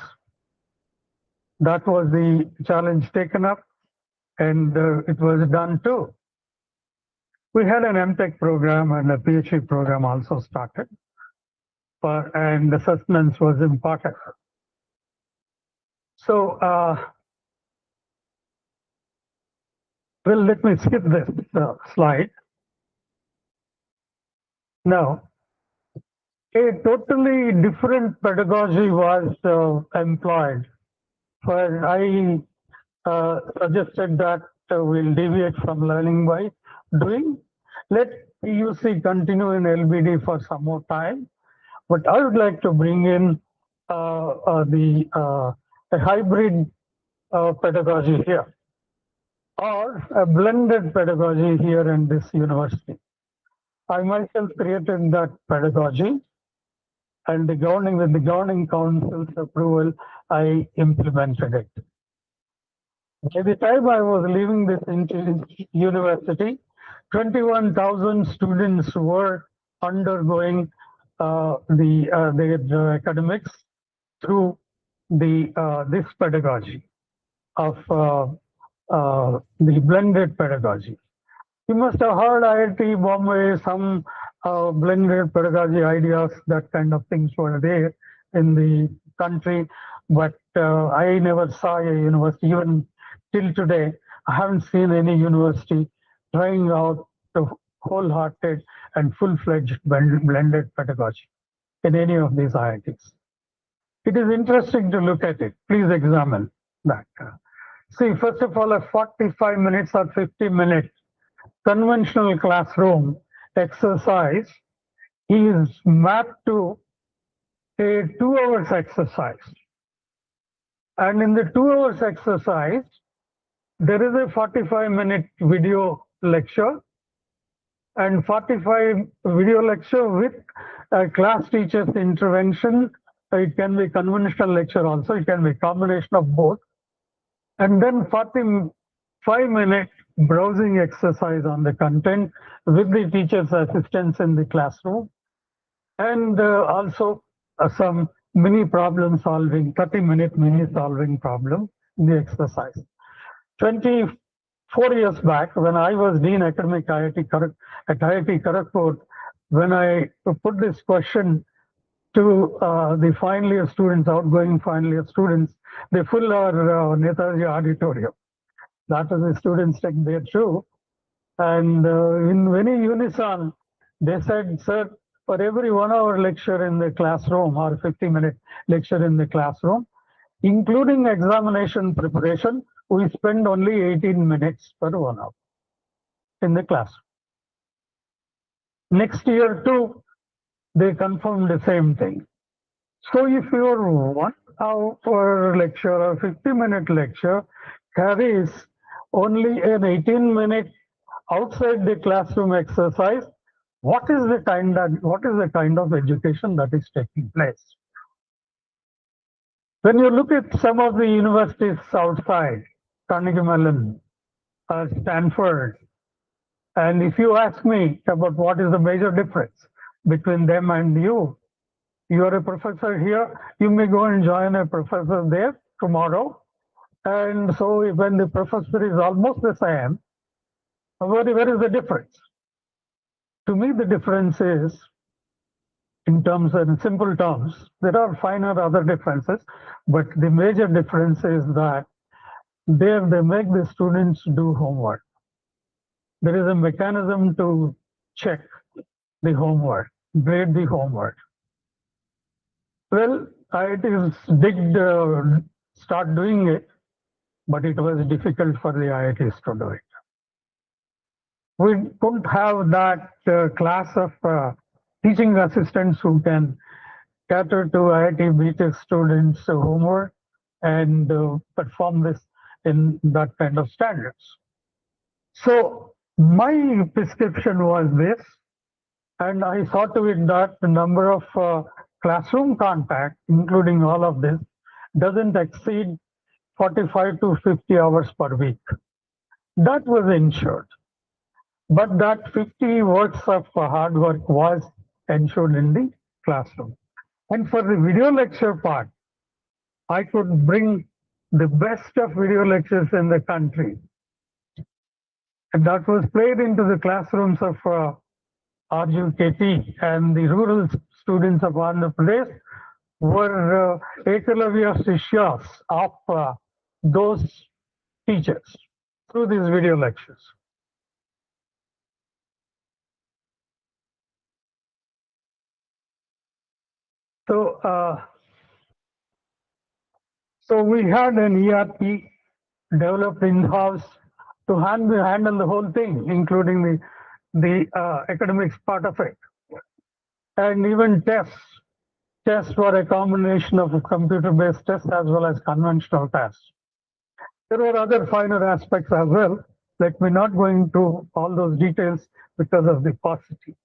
That was the challenge taken up, and it was done too. We had an MTech program and a PhD program also started, and the sustenance was important. So, well, let me skip this slide. Now, a totally different pedagogy was employed. For I suggested that we'll deviate from learning by doing. Let PUC continue in LBD for some more time, but I would like to bring in a hybrid pedagogy here, or a blended pedagogy here in this university. I myself created that pedagogy, and with the governing council's approval, I implemented it. By the time I was leaving this university, 21,000 students were undergoing their academics through this pedagogy of the blended pedagogy. You must have heard IIT Bombay, some blended pedagogy ideas, that kind of things were there in the country, but I never saw a university, even till today, I haven't seen any university trying out the wholehearted and full-fledged blended pedagogy in any of these IITs. It is interesting to look at it. Please examine that. See, first of all, a 45 minutes or 50 minute conventional classroom exercise is mapped to a 2 hours exercise. And in the 2 hours exercise, there is a 45-minute video lecture and 45 video lecture with a class teacher's intervention. It can be conventional lecture also, it can be a combination of both. And then 45-minute browsing exercise on the content with the teacher's assistance in the classroom. And also some mini problem solving, 30-minute mini solving problem in the exercise. 25 4 years back, when I was Dean Academic at IIT Kharagpur, when I put this question to the final year students, outgoing final year students, they fill our Netaji auditorium. That is the students take there too. And in very unison, they said, sir, for every 1 hour lecture in the classroom or 50-minute lecture in the classroom, including examination preparation, we spend only 18 minutes per 1 hour in the classroom. Next year too, they confirmed the same thing. So if your 1 hour lecture or 50-minute lecture carries only an 18-minute outside the classroom exercise, what is the kind of education that is taking place? When you look at some of the universities outside, Carnegie Mellon, Stanford, and if you ask me about what is the major difference between them and you are a professor here, you may go and join a professor there tomorrow. And so when the professor is almost the same, where is the difference? To me, the difference is, in simple terms, there are finer other differences, but the major difference is that there they make the students do homework. There is a mechanism to check the homework, grade the homework. Well, IITs did start doing it, but it was difficult for the IITs to do it. We couldn't have that class of teaching assistants who can cater to IIT BTech students' homework and perform this in that kind of standards. So my prescription was this, and I saw to it that the number of classroom contact, including all of this, doesn't exceed 45 to 50 hours per week. That was ensured. But that 50 works of hard work was ensured in the classroom. And for the video lecture part, I could bring the best of video lectures in the country. And that was played into the classrooms of RUKT, and the rural students of Andhra Pradesh were Ekalavya Sishyas of those teachers through these video lectures. So we had an ERP developed in-house to handle the whole thing, including the academics part of it, and even tests. Tests were a combination of computer-based tests as well as conventional tests. There were other finer aspects as well. Let me not go into all those details because of the paucity.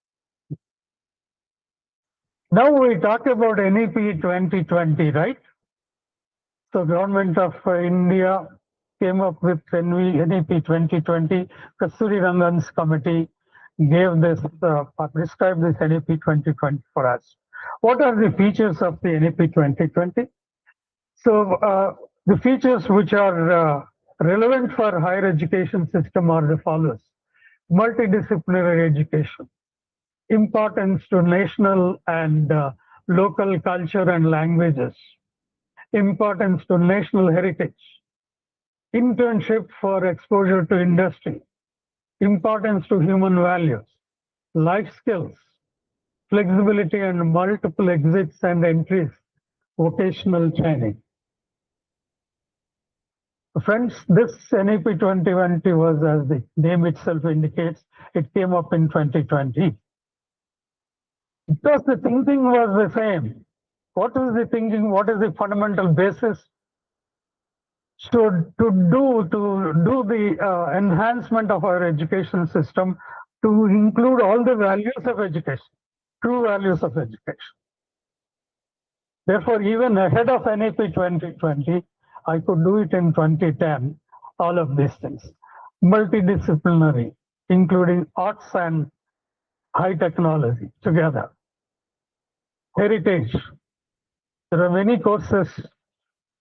Now we talk about NEP 2020, right? So Government of India came up with NEP 2020. Kasturi Rangan's committee gave this, prescribed this NEP 2020 for us. What are the features of the NEP 2020? So the features which are relevant for higher education system are the follows: multidisciplinary education, importance to national and local culture and languages, importance to national heritage, internship for exposure to industry, importance to human values, life skills, flexibility and multiple exits and entries, vocational training. Friends, this NEP 2020 was, as the name itself indicates, it came up in 2020. Because the thinking was the same. What is the thinking? What is the fundamental basis to do the enhancement of our education system, to include all the values of education, true values of education. Therefore, even ahead of NEP 2020, I could do it in 2010, all of these things. Multidisciplinary, including arts and high technology together. Heritage. There are many courses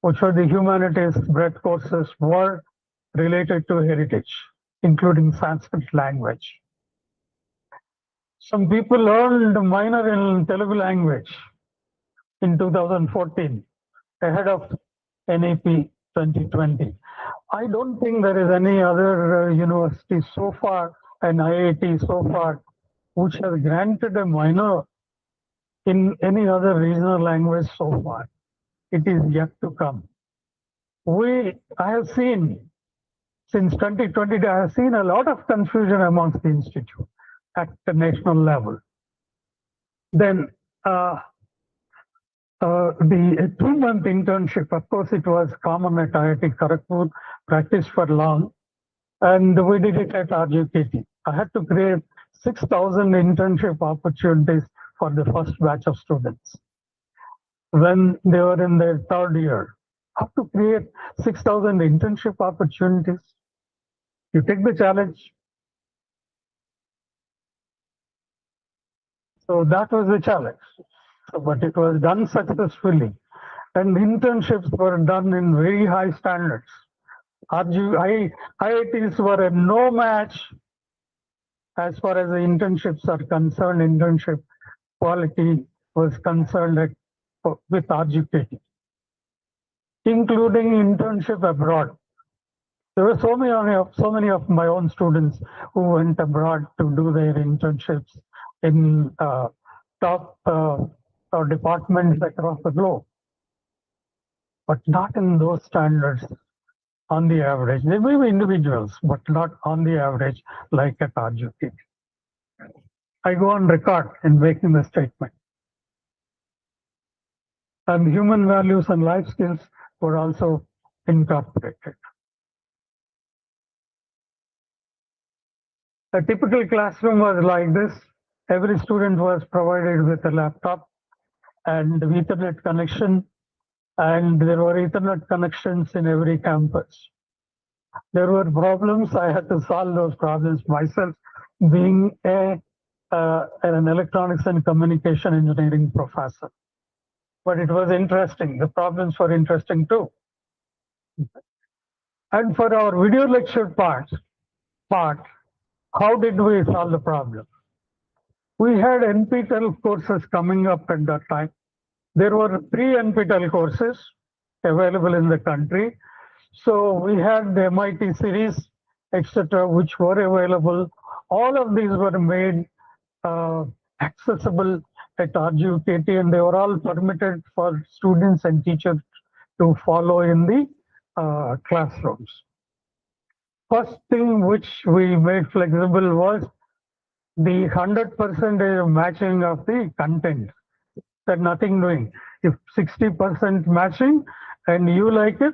which are the humanities breadth courses were related to heritage. including Sanskrit language. Some people earned minor in Telugu language in 2014 ahead of NAP 2020. I don't think there is any other university so far and IIT so far which has granted a minor in any other regional language so far. It is yet to come. I have seen since 2020, I have seen a lot of confusion amongst the institute at the national level. Then the 2-month internship, of course, it was common at IIT Kharagpur, practiced for long, and we did it at RGKT. I had to create 6,000 internship opportunities for the first batch of students. When they were in their 3rd year, how to create 6,000 internship opportunities? You take the challenge. So that was the challenge. But it was done successfully. And internships were done in very high standards. IITs were a no match as far as the internships are concerned. Internship quality was concerned with RGKT, including internship abroad. There were so many of my own students who went abroad to do their internships in top departments across the globe, but not in those standards on the average. They may be individuals, but not on the average like at RGKT. I go on record in making the statement. And human values and life skills were also incorporated. A typical classroom was like this. Every student was provided with a laptop and Ethernet connection, and there were Ethernet connections in every campus. There were problems. I had to solve those problems myself, being an electronics and communication engineering professor. But it was interesting. The problems were interesting too. And for our video lecture part, how did we solve the problem? We had NPTEL courses coming up at that time. There were 3 NPTEL courses available in the country. So we had the MIT series, etc., which were available. All of these were made accessible at RGKT, and they were all permitted for students and teachers to follow in the classrooms. First thing which we made flexible was the 100% matching of the content. That nothing doing. If 60% matching and you like it,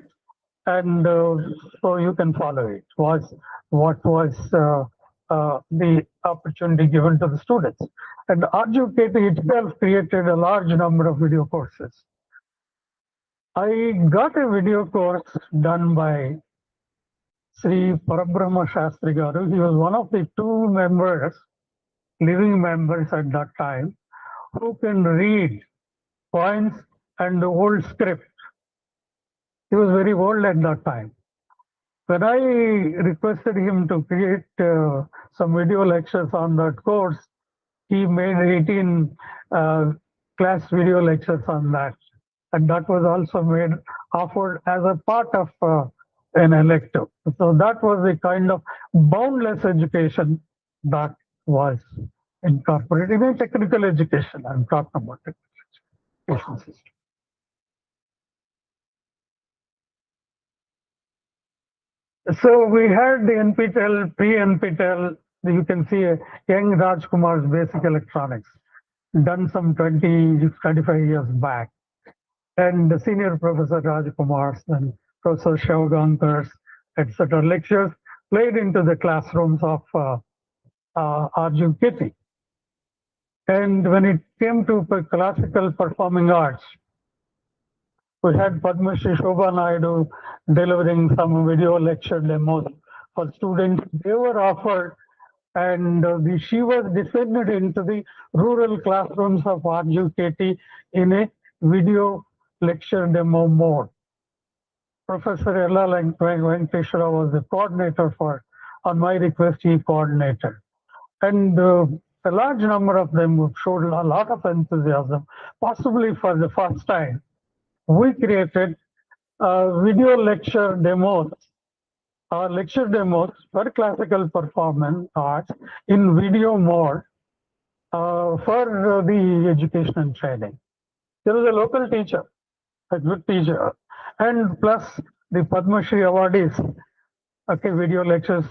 and so you can follow it, was what was the opportunity given to the students. And RGKT itself created a large number of video courses. I got a video course done by Sri Parabrahma Shastri Garu. He was one of the 2 members, living members at that time, who can read points and the old script. He was very old at that time. When I requested him to create some video lectures on that course, he made 18 class video lectures on that. And that was also offered as a part of an elective. So that was the kind of boundless education that was incorporated in technical education. I'm talking about technical education system. So we had the NPTEL, pre-NPTEL, you can see young Rajkumar's basic electronics, done some 20, 25 years back. And the senior Professor Rajkumar's and Professor Shavagankar's, etc. lectures played into the classrooms of RGKT. And when it came to classical performing arts, we had Padma Shri Shobha Naidu delivering some video lecture demos for students. They were offered, and she was descended into the rural classrooms of RGKT in a video lecture demo mode. Professor Ella Venkateshwara was the coordinator for on my request, he coordinated. And a large number of them showed a lot of enthusiasm. Possibly for the first time, we created video lecture demos or lecture demos for classical performance arts in video mode for the education and training. There was a local teacher, a good teacher, and plus the Padma Shri awardees. Okay, video lectures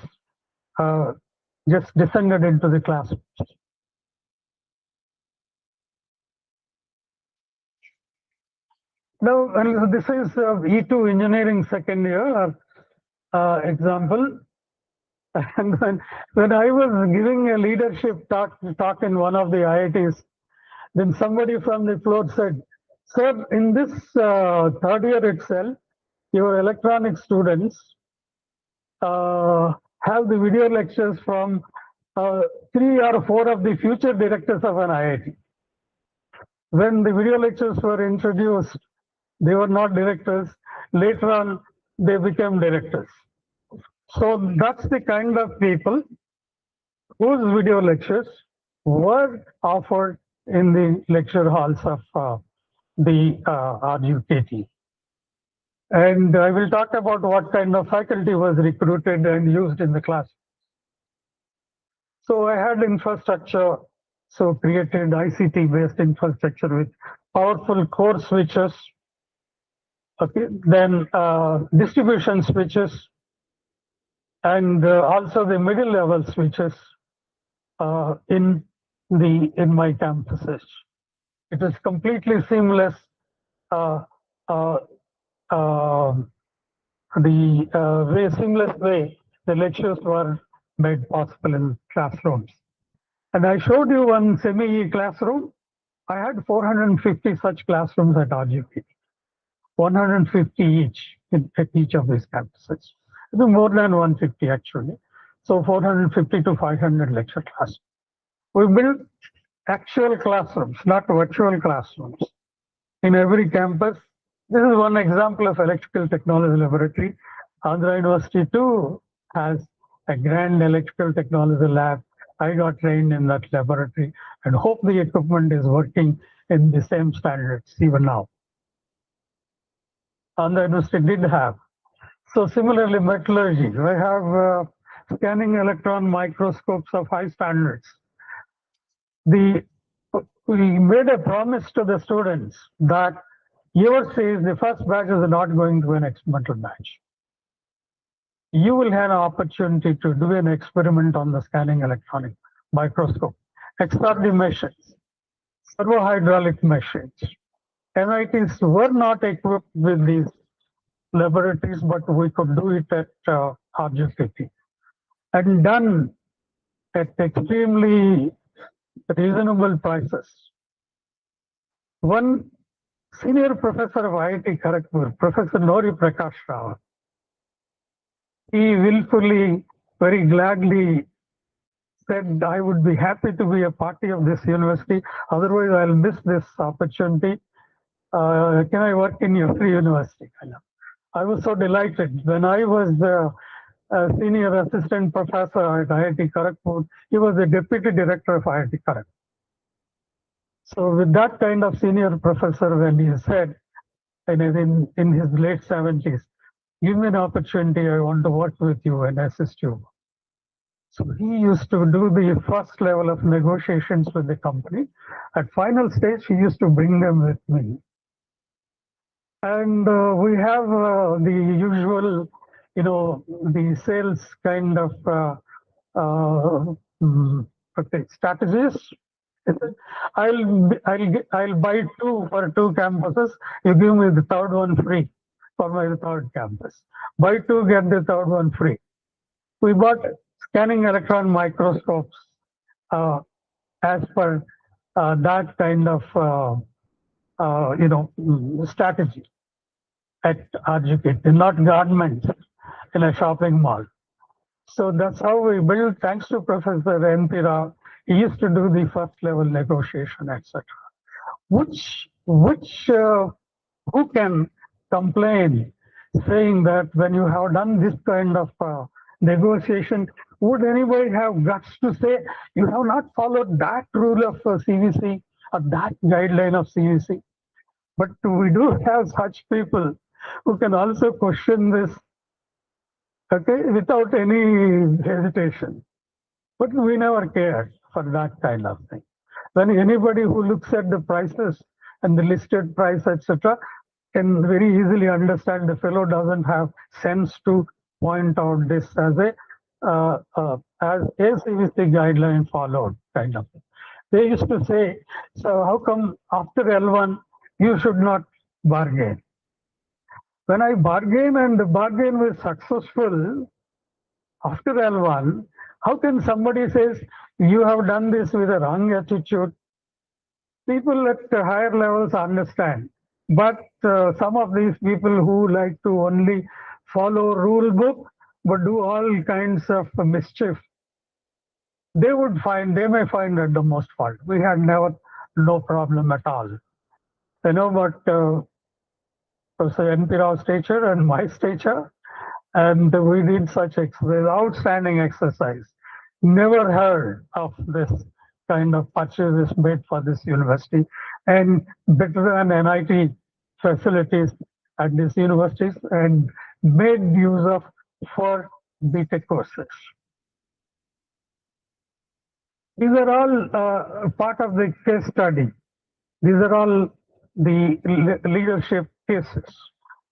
just descended into the classrooms. Now, and this is E2 engineering second year example. And when I was giving a leadership talk in one of the IITs, then somebody from the floor said, "Sir, in this third year itself, your electronic students have the video lectures from 3 or 4 of the future directors of an IIT. When the video lectures were introduced, they were not directors. Later on, they became directors. So that's the kind of people whose video lectures were offered in the lecture halls of the RUKT. And I will talk about what kind of faculty was recruited and used in the class. So I had infrastructure, so created ICT-based infrastructure with powerful core switches, okay, then distribution switches, and also the middle level switches in my campuses. It is completely seamless. Seamless way the lectures were made possible in classrooms. And I showed you one semi classroom. I had 450 such classrooms at RGP, 150 each at each of these campuses. More than 150 actually. So 450 to 500 lecture classes. We built actual classrooms, not virtual classrooms, in every campus. This is one example of electrical technology laboratory. Andhra University too has a grand electrical technology lab. I got trained in that laboratory and hope the equipment is working in the same standards even now. Andhra University did have. So similarly, metallurgy, I have scanning electron microscopes of high standards. We made a promise to the students that yours is the first batch is not going to be an experimental batch. You will have an opportunity to do an experiment on the scanning electronic microscope, XRD machines, servo hydraulic machines. NITs were not equipped with these laboratories, but we could do it at RGCT and done at extremely reasonable prices. One senior professor of IIT Kharagpur, Professor Nori Prakash Rao, he willfully, very gladly said, I would be happy to be a party of this university. Otherwise, I'll miss this opportunity. Can I work in your free university? I was so delighted. When I was the senior assistant professor at IIT Kharagpur, he was the deputy director of IIT Kharagpur. So with that kind of senior professor, when he said, in his late 70s, give me an opportunity, I want to work with you and assist you. So he used to do the first level of negotiations with the company. At final stage, he used to bring them with me. And we have the usual, the sales kind of strategies. I'll buy 2 for 2 campuses. You give me the third one free for my third campus. Buy 2, get the third one free. We bought scanning electron microscopes as per that kind of strategy at RGP, not garments in a shopping mall. So that's how we built, thanks to Professor N.P. Rao. He used to do the first level negotiation, etc. Who can complain saying that when you have done this kind of negotiation, Would anybody have guts to say, you have not followed that rule of CVC or that guideline of CVC? But we do have such people who can also question this, okay, without any hesitation. But we never cared for that kind of thing. When anybody who looks at the prices and the listed price, etc., can very easily understand the fellow doesn't have sense to point out this as a CVC guideline followed kind of thing. They used to say, so how come after L1 you should not bargain? When I bargain and the bargain was successful after L1, how can somebody says you have done this with a wrong attitude? People at higher levels understand, but some of these people who like to only follow rule book but do all kinds of mischief, they may find at the most fault. We had never no problem at all, but Professor N.P. Rao's stature and my stature, and we did such outstanding exercise. Never heard of this kind of purchases made for this university, and better than NIT facilities at these universities, and made use of for BTech courses. These are all part of the case study. These are all the leadership cases.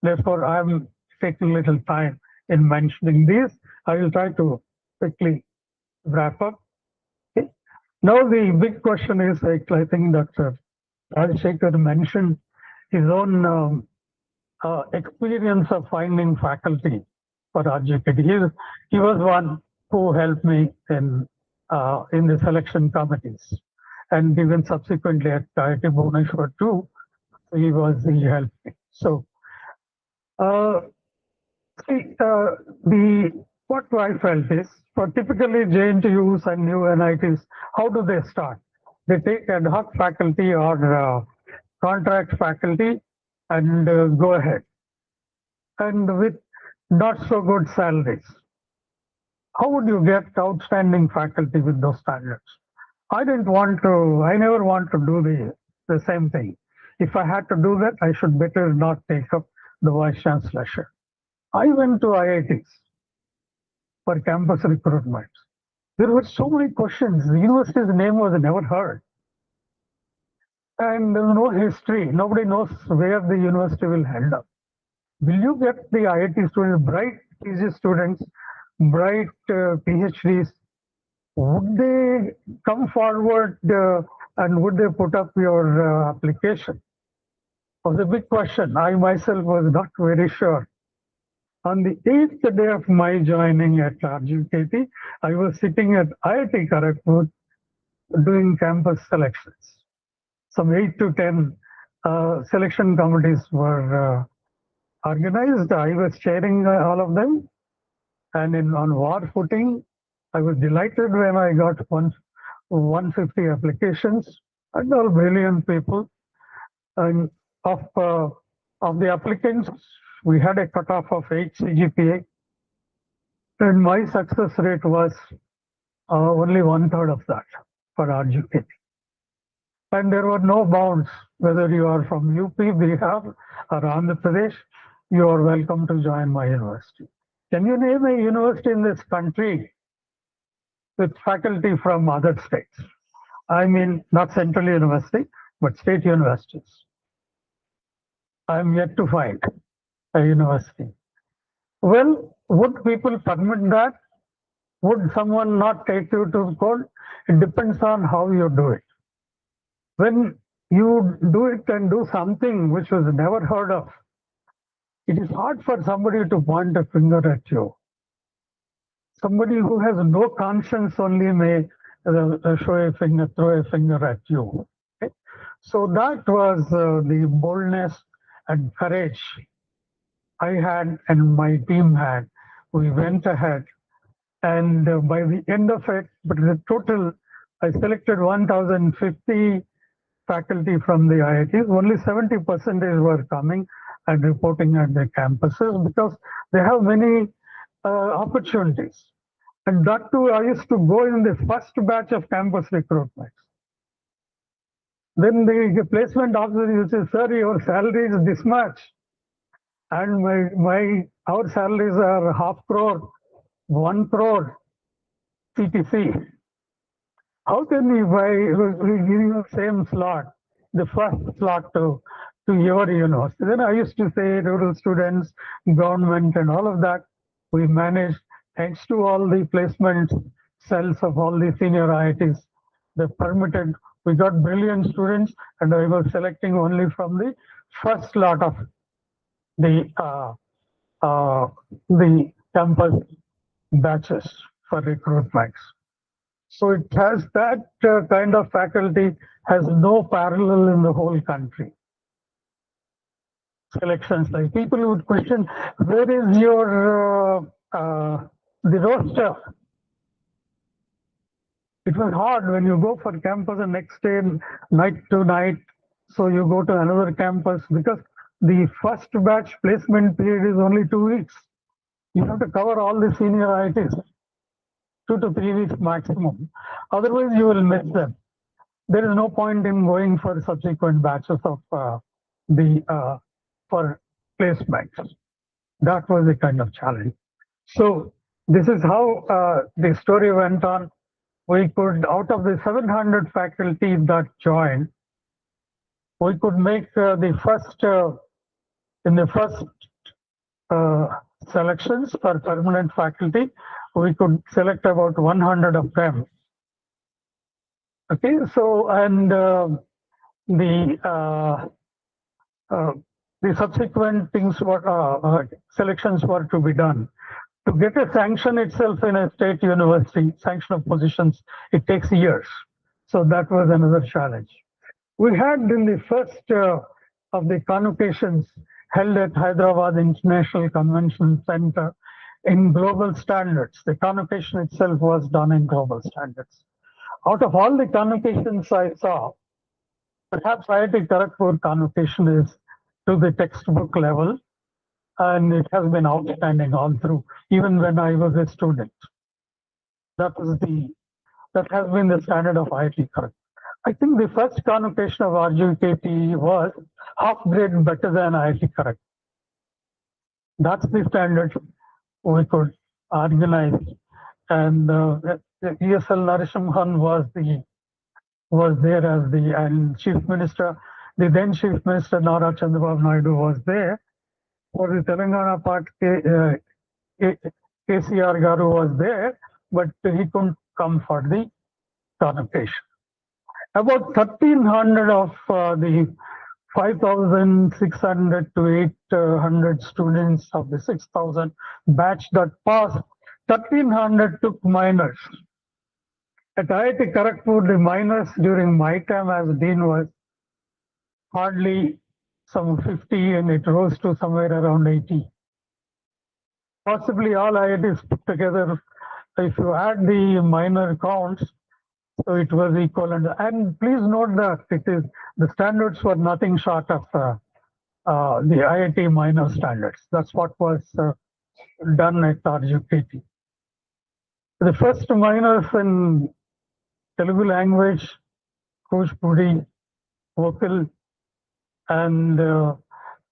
Therefore, I'm taking little time in mentioning these. I will try to quickly wrap up. Okay. Now the big question is, like, I think Dr. Rajshekhar mentioned his own experience of finding faculty for RGPT. He was one who helped me in the selection committees, and even subsequently at IIT Bhubaneswar too, he helped me. So, what I felt is, for typically JNTUs and new NITs, how do they start? They take ad hoc faculty or contract faculty and go ahead, and with not so good salaries. How would you get outstanding faculty with those standards? I never want to do the same thing. If I had to do that, I should better not take up the vice chancellorship. I went to IITs for campus recruitment. There were so many questions. The university's name was never heard. And there was no history. Nobody knows where the university will end up. Will you get the IIT students, bright PG students, bright PhDs? Would they come forward and would they put up your application? It was a big question. I myself was not very sure. On the 8th day of my joining at RGKT, I was sitting at IIT Kharagpur doing campus selections. Some 8 to 10 selection committees were organized. I was chairing all of them. And on war footing, I was delighted when I got 150 applications, and all brilliant people. And of the applicants, we had a cutoff of 8 CGPA, and my success rate was only 1/3 of that for RGPT. And there were no bounds, whether you are from UP, Bihar, or Andhra Pradesh, you are welcome to join my university. Can you name a university in this country with faculty from other states? I mean, not central university, but state universities. I'm yet to find a university. Well, would people permit that? Would someone not take you to court? It depends on how you do it. When you do it and do something which was never heard of, it is hard for somebody to point a finger at you. Somebody who has no conscience only may throw a finger at you. Okay? So that was the boldness and courage I had and my team had. We went ahead, and by the end of it, but the total, I selected 1,050 faculty from the IITs. Only 70% were coming and reporting at the campuses because they have many opportunities. And that too, I used to go in the first batch of campus recruitment. Then the placement officer used to say, sir, your salary is this much. And our salaries are half crore, 1 crore, CTC. How can we give you the same slot, the first slot to your university? Then I used to say rural students, government, and all of that. We managed, thanks to all the placement cells of all the senior IITs, they permitted, we got brilliant students, and I was selecting only from the first lot of the the campus batches for recruitments. So it has that kind of faculty has no parallel in the whole country. Selections, like people would question, where is your the roster? It was hard when you go for campus the next day, night to night. So you go to another campus because the first batch placement period is only 2 weeks. You have to cover all the senior IITs, 2 to 3 weeks maximum. Otherwise, you will miss them. There is no point in going for subsequent batches of for placements. That was a kind of challenge. So this is how the story went on. We could, out of the 700 faculty that joined, we could make the first in the first selections for permanent faculty, we could select about 100 of them. Okay, so and the the subsequent things were selections were to be done. To get a sanction itself in a state university, sanction of positions, it takes years. So that was another challenge. We had in the first of the convocations held at Hyderabad International Convention Center in global standards. The convocation itself was done in global standards. Out of all the convocations I saw, perhaps IIT Kharagpur convocation is to the textbook level, and it has been outstanding all through, even when I was a student. That has been the standard of IIT Kharagpur. I think the first convocation of RGKT was half grade better than IIT Kharagpur. That's the standard we could organize. And ESL Narasimhan was there as the and Chief Minister. The then Chief Minister Nara Chandrababu Naidu was there. For the Telangana part, KCR Garu was there, but he couldn't come for the convocation. About 1,300 of the 5,600 to 800 students of the 6,000 batch that passed, 1,300 took minors. At IIT Kharagpur, the minors during my time as dean was hardly some 50, and it rose to somewhere around 80. Possibly all IITs put together, if you add the minor counts, so it was equivalent. And please note that it is the standards were nothing short of the IIT minor standards. That's what was done at RGKT. The first minors in Telugu language, Kuchipudi, vocal, and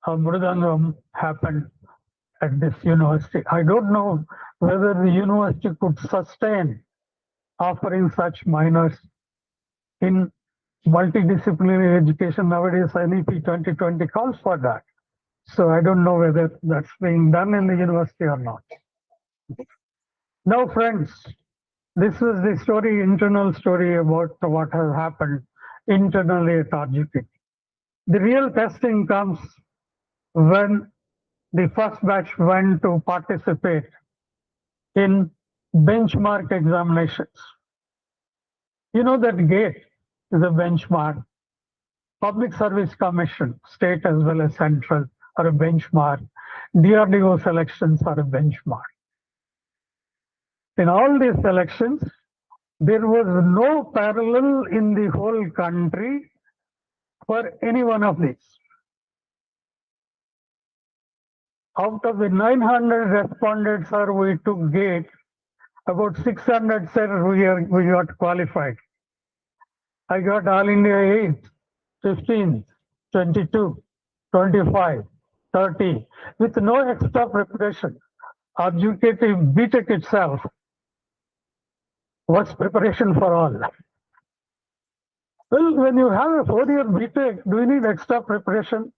Mridangam happened at this university. I don't know whether the university could sustain offering such minors in multidisciplinary education. Nowadays, NEP 2020 calls for that. So I don't know whether that's being done in the university or not. Now, friends, this is the story, internal story about what has happened internally at RGKT. The real testing comes when the first batch went to participate in benchmark examinations. You know that GATE is a benchmark. Public Service Commission, state as well as central, are a benchmark. DRDO selections are a benchmark. In all these selections, there was no parallel in the whole country for any one of these. Out of the 900 respondents, we took GATE, About 600 said we got qualified. I got All India 8th, 15th, 22, 25, 30, with no extra preparation. Educative BTech itself was preparation for all. Well, when you have a 4-year BTech, do you need extra preparation?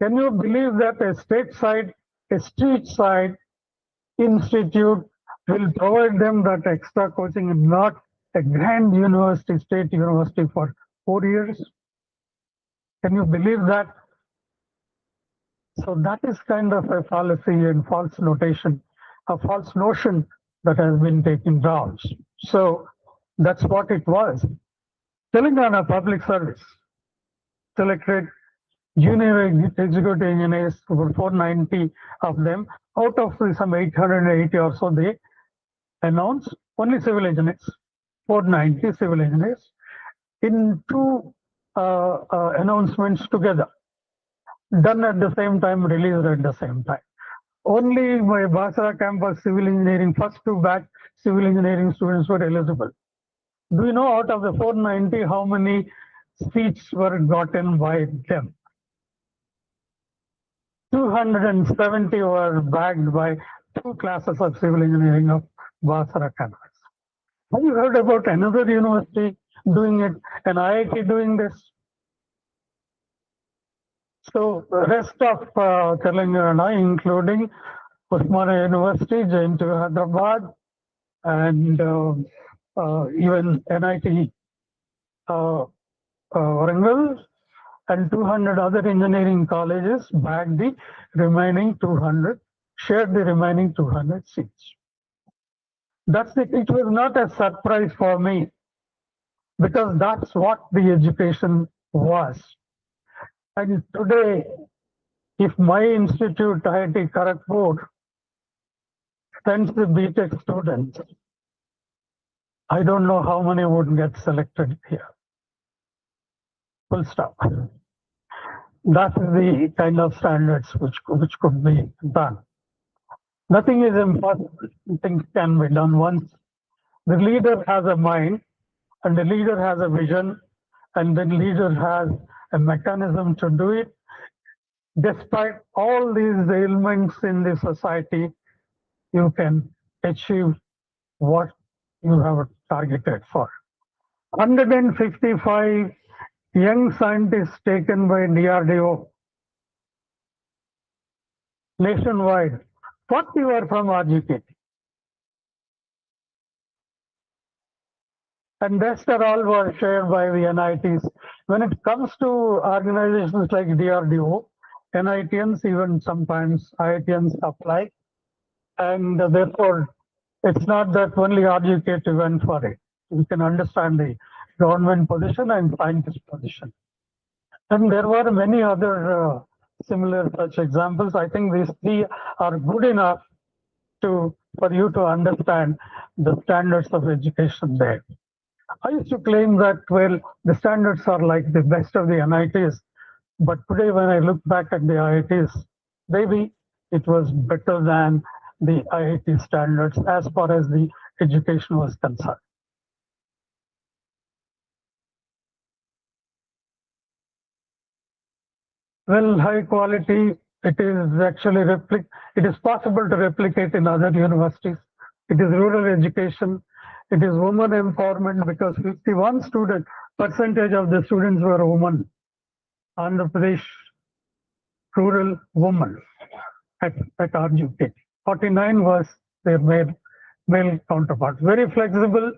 Can you believe that a stateside, a street side institute will provide them that extra coaching and not a grand university, state university for 4 years? Can you believe that? So that is kind of a fallacy and false notation, a false notion that has been taken rounds. So that's what it was. Telangana Public Service selected junior executive engineers, over 490 of them. Out of some 880 or so, they announced only civil engineers, 490 civil engineers, in two announcements together, done at the same time, released at the same time. Only my Basra campus civil engineering, first two batch civil engineering students were eligible. Do you know out of the 490 how many seats were gotten by them? 270 were bagged by two classes of civil engineering of Basra campus. Have you heard about another university doing it, an IIT doing this? So the rest of Telangana, including Usmania University, JNTU Hyderabad, and even NIT Warangal, and 200 other engineering colleges bagged the remaining 200, shared the remaining 200 seats. That's it. It was not a surprise for me because that's what the education was. And today, if my institute, IIT Kharagpur, sends the BTech students, I don't know how many would get selected here. Full stop. That's the kind of standards which could be done. Nothing is impossible. Things can be done once the leader has a mind and the leader has a vision and the leader has a mechanism to do it. Despite all these ailments in the society, you can achieve what you have targeted for. 155 young scientists taken by DRDO nationwide, 40 were from RGKT. And rest are all were shared by the NITs. When it comes to organizations like DRDO, NITians, even sometimes IITians apply. And therefore, it's not that only RGKT went for it. You can understand the government position and scientist position. And there were many other similar such examples. I think these three are good enough for you to understand the standards of education there. I used to claim that, well, the standards are like the best of the NITs. But today, when I look back at the IITs, maybe it was better than the IIT standards as far as the education was concerned. Well, high quality, it is actually it is possible to replicate in other universities. It is rural education. It is women empowerment because 51% of the students were women. Andhra Pradesh rural women at RGK. 49 was their male counterparts. Very flexible.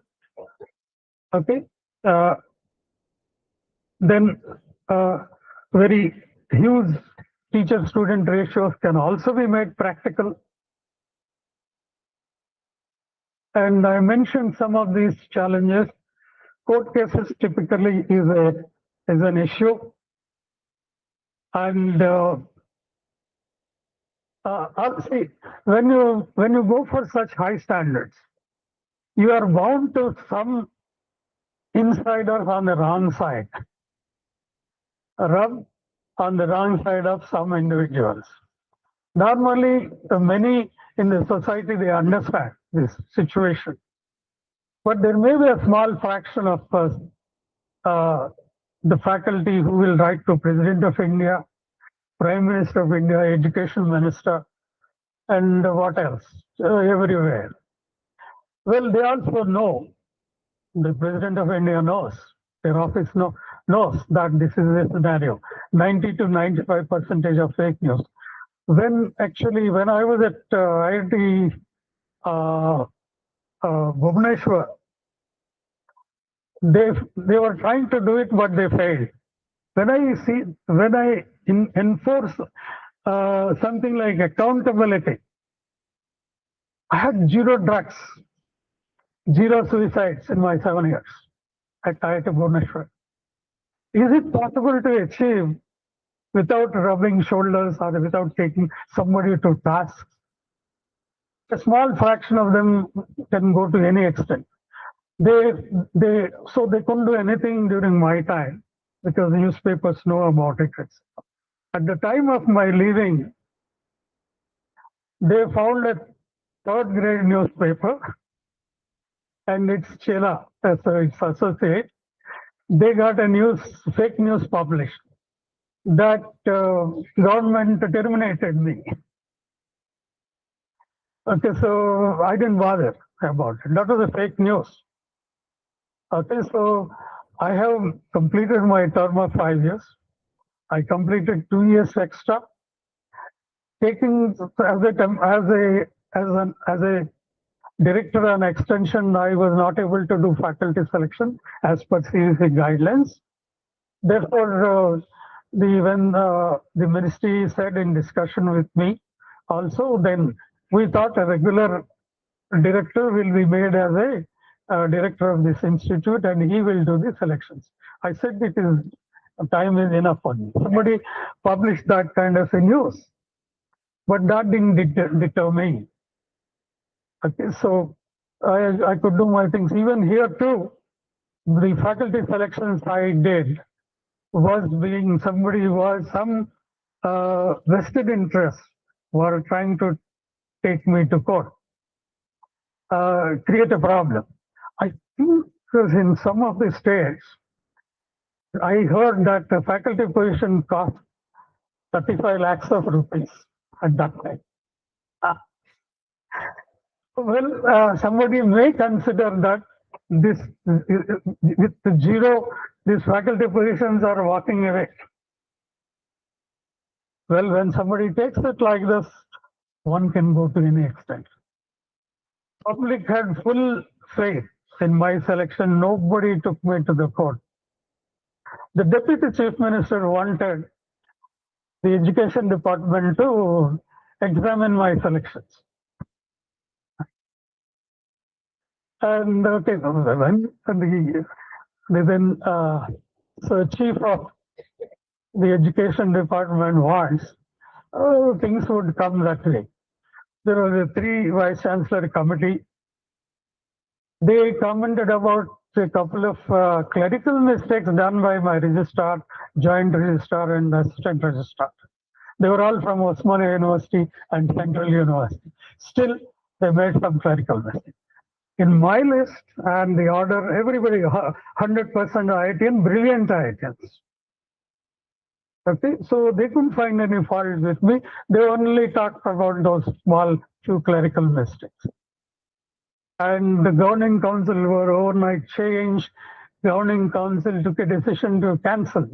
Okay. Then very huge teacher-student ratios can also be made practical. And I mentioned some of these challenges. Court cases typically is an issue. And I'll see, when you go for such high standards, you are bound to some insiders on the wrong side, rub on the wrong side of some individuals. Normally, many in the society, they understand this situation. But there may be a small fraction of the faculty who will write to President of India, Prime Minister of India, Education Minister, and what else? Everywhere. Well, they also know, the President of India knows, their office knows that this is a scenario, 90 to 95% of fake news. When I was at IIT Bhubaneswar, they were trying to do it, but they failed. When I enforce something like accountability, I had 0 drugs, 0 suicides in my 7 years at IIT Bhubaneswar. Is it possible to achieve without rubbing shoulders or without taking somebody to task? A small fraction of them can go to any extent. So they couldn't do anything during my time because newspapers know about it. At the time of my leaving, they found a 3rd grade newspaper and its chela, so its associate. They got a fake news published that government terminated me. Okay, so I didn't bother about it. That was a fake news. Okay, so I have completed my term of 5 years. I completed 2 years extra. Taking as a director on extension, I was not able to do faculty selection as per CEC guidelines. Therefore, when the ministry said in discussion with me, also then we thought a regular director will be made as a director of this institute and he will do the selections. I said time is enough for me. Somebody published that kind of a news, but that didn't deter me. Okay, so I could do my things. Even here too, the faculty selections I did was some vested interest were trying to take me to court, create a problem. I think because in some of the states, I heard that the faculty position cost 35 lakhs of rupees at that time. Well, somebody may consider that this with the 0, these faculty positions are walking away. Well, when somebody takes it like this, one can go to any extent. Public had full faith in my selection. Nobody took me to the court. The Deputy Chief Minister wanted the Education Department to examine my selections. And okay, so chief of the Education Department wants, things would come that way. There was a 3 Vice Chancellor committee. They commented about a couple of clerical mistakes done by my registrar, joint registrar and assistant registrar. They were all from Osmania University and Central University. Still, they made some clerical mistakes. In my list and the order, everybody 100% IITian, brilliant IITians. Okay, so they couldn't find any fault with me. They only talked about those small few clerical mistakes. And the governing council were overnight changed. Governing council took a decision to cancel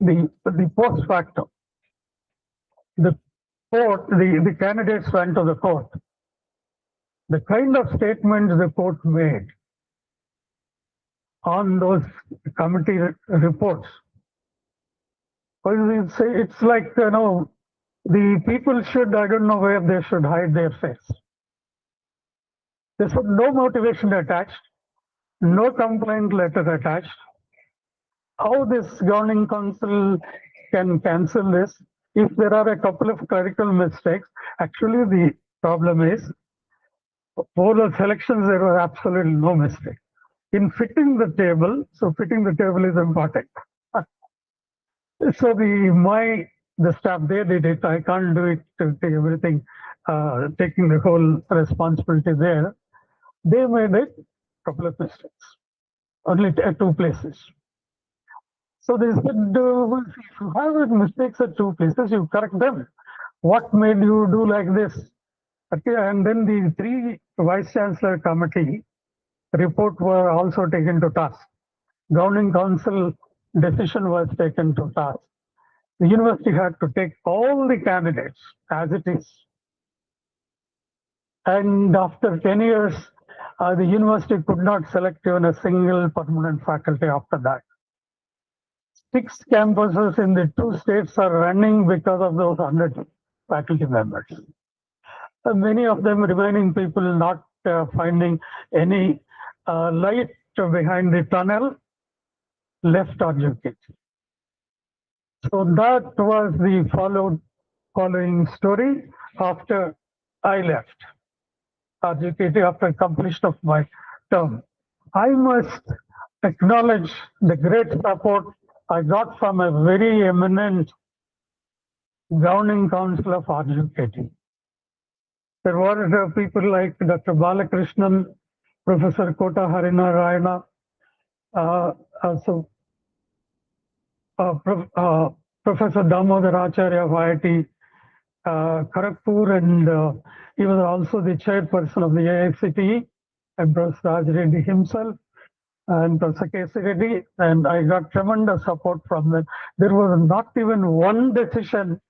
the post facto. The court, the candidates went to the court. The kind of statements the court made on those committee reports, it's like, the people should, I don't know where they should hide their face. There's no motivation attached, no complaint letter attached. How this governing council can cancel this? If there are a couple of clerical mistakes, actually the problem is, for the selections, there was absolutely no mistake. In fitting the table, so fitting the table is important. So the staff, they did it. I can't do it to everything. taking the whole responsibility there, they made a couple of mistakes, only at two places. So they said, well, if you have mistakes at two places, you correct them. What made you do like this? Okay, and then the three vice chancellor committee report were also taken to task. Governing council decision was taken to task. The university had to take all the candidates as it is. And after 10 years, the university could not select even a single permanent faculty after that. 6 campuses in the 2 states are running because of those 100 faculty members. Many of them remaining people not finding any light behind the tunnel left RUKT. So that was the following story after I left RUKT after completion of my term. I must acknowledge the great support I got from a very eminent governing council of RUKT. There were people like Dr. Balakrishnan, Professor Kota Harinarayana, also Professor Damodar Acharya of IIT Kharagpur, and he was also the chairperson of the AICTE, and Professor Raj Reddy himself, and Professor K.C. Reddy, and I got tremendous support from them. There was not even one decision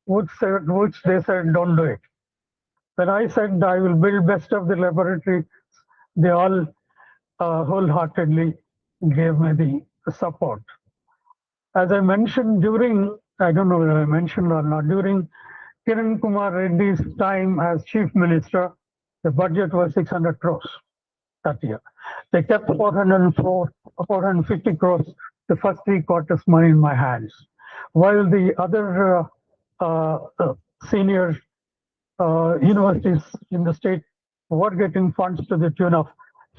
which they said, don't do it. When I said I will build best of the laboratory, they all wholeheartedly gave me the support. As I mentioned during, I don't know whether I mentioned or not, during Kiran Kumar Reddy's time as chief minister, the budget was 600 crores that year. They kept 450 crores, the first 3 quarters money in my hands, while the other senior universities in the state were getting funds to the tune of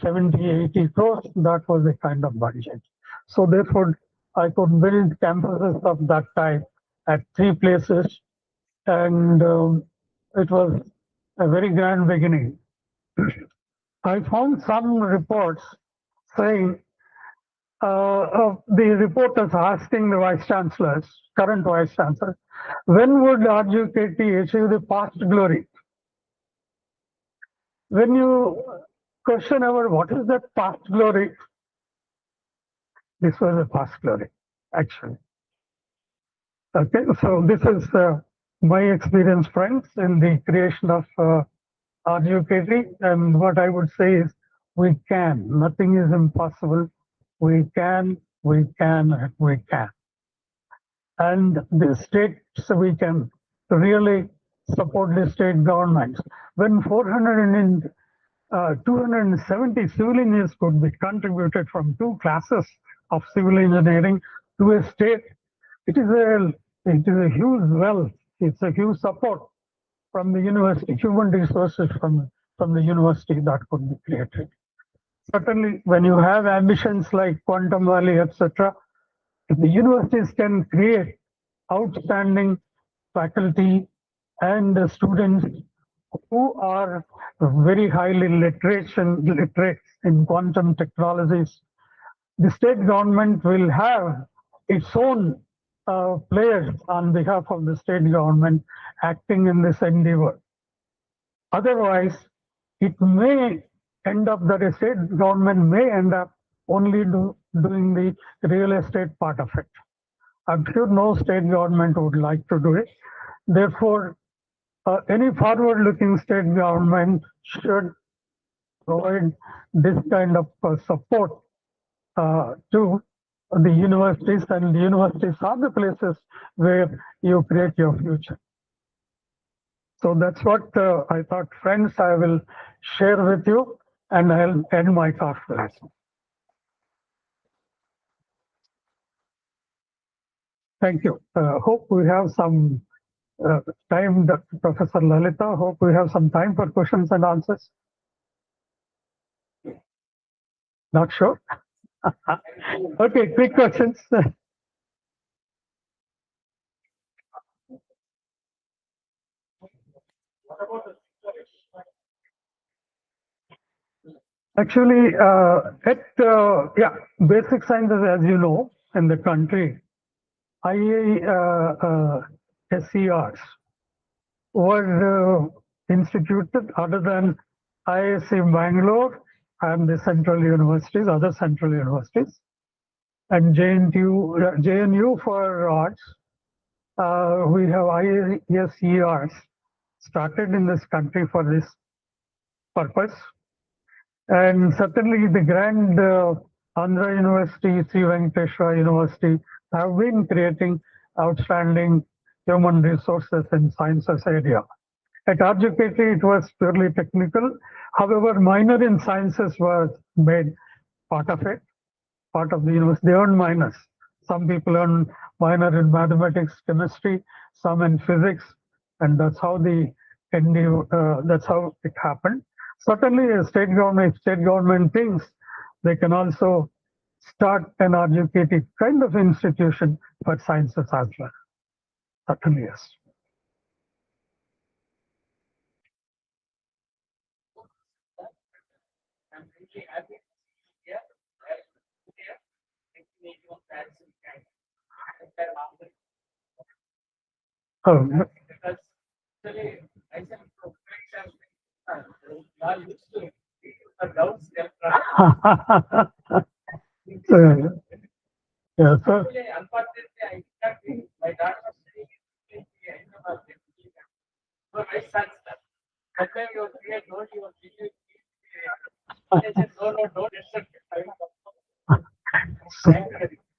70, 80 crores. That was the kind of budget. So therefore, I could build campuses of that type at 3 places, and it was a very grand beginning. I found some reports saying the reporters asking the vice chancellors, current vice chancellor, when would RUKT achieve the past glory? When you question about what is that past glory, this was a past glory, actually. Okay, so this is my experience, friends, in the creation of RUKT, and what I would say is we can. Nothing is impossible. We can, we can, we can. And the states, we can really support the state governments. When 270 civil engineers could be contributed from 2 classes of civil engineering to a state, it is a huge wealth. It's a huge support from the university, human resources from the university that could be created. Certainly, when you have ambitions like Quantum Valley, etc., if the universities can create outstanding faculty and students who are very highly literate in quantum technologies, the state government will have its own players on behalf of the state government acting in this endeavor. Otherwise, it may end up that a state government may end up only doing the real estate part of it. I'm sure no state government would like to do it. Therefore, any forward-looking state government should provide this kind of support to the universities, and the universities are the places where you create your future. So that's what I thought, friends, I will share with you, and I'll end my talk there. Thank you. Hope we have some time, Professor Lalita. Hope we have some time for questions and answers. Not sure. Okay, quick questions. Actually, basic sciences, as you know, in the country, SCRs were instituted other than IISc Bangalore and the central universities, other central universities, and JNU for arts. We have IISERs started in this country for this purpose. And certainly the grand Andhra University, Sri Venkateswara University have been creating outstanding human resources in sciences area. At RGKT, it was purely technical. However, minor in sciences was made part of it, part of the university. They earn minors. Some people earn minor in mathematics, chemistry, some in physics, and that's how that's how it happened. Certainly, a state government thinks they can also start an educative kind of institution for sciences as well. Certainly, yes. Oh, so, yeah,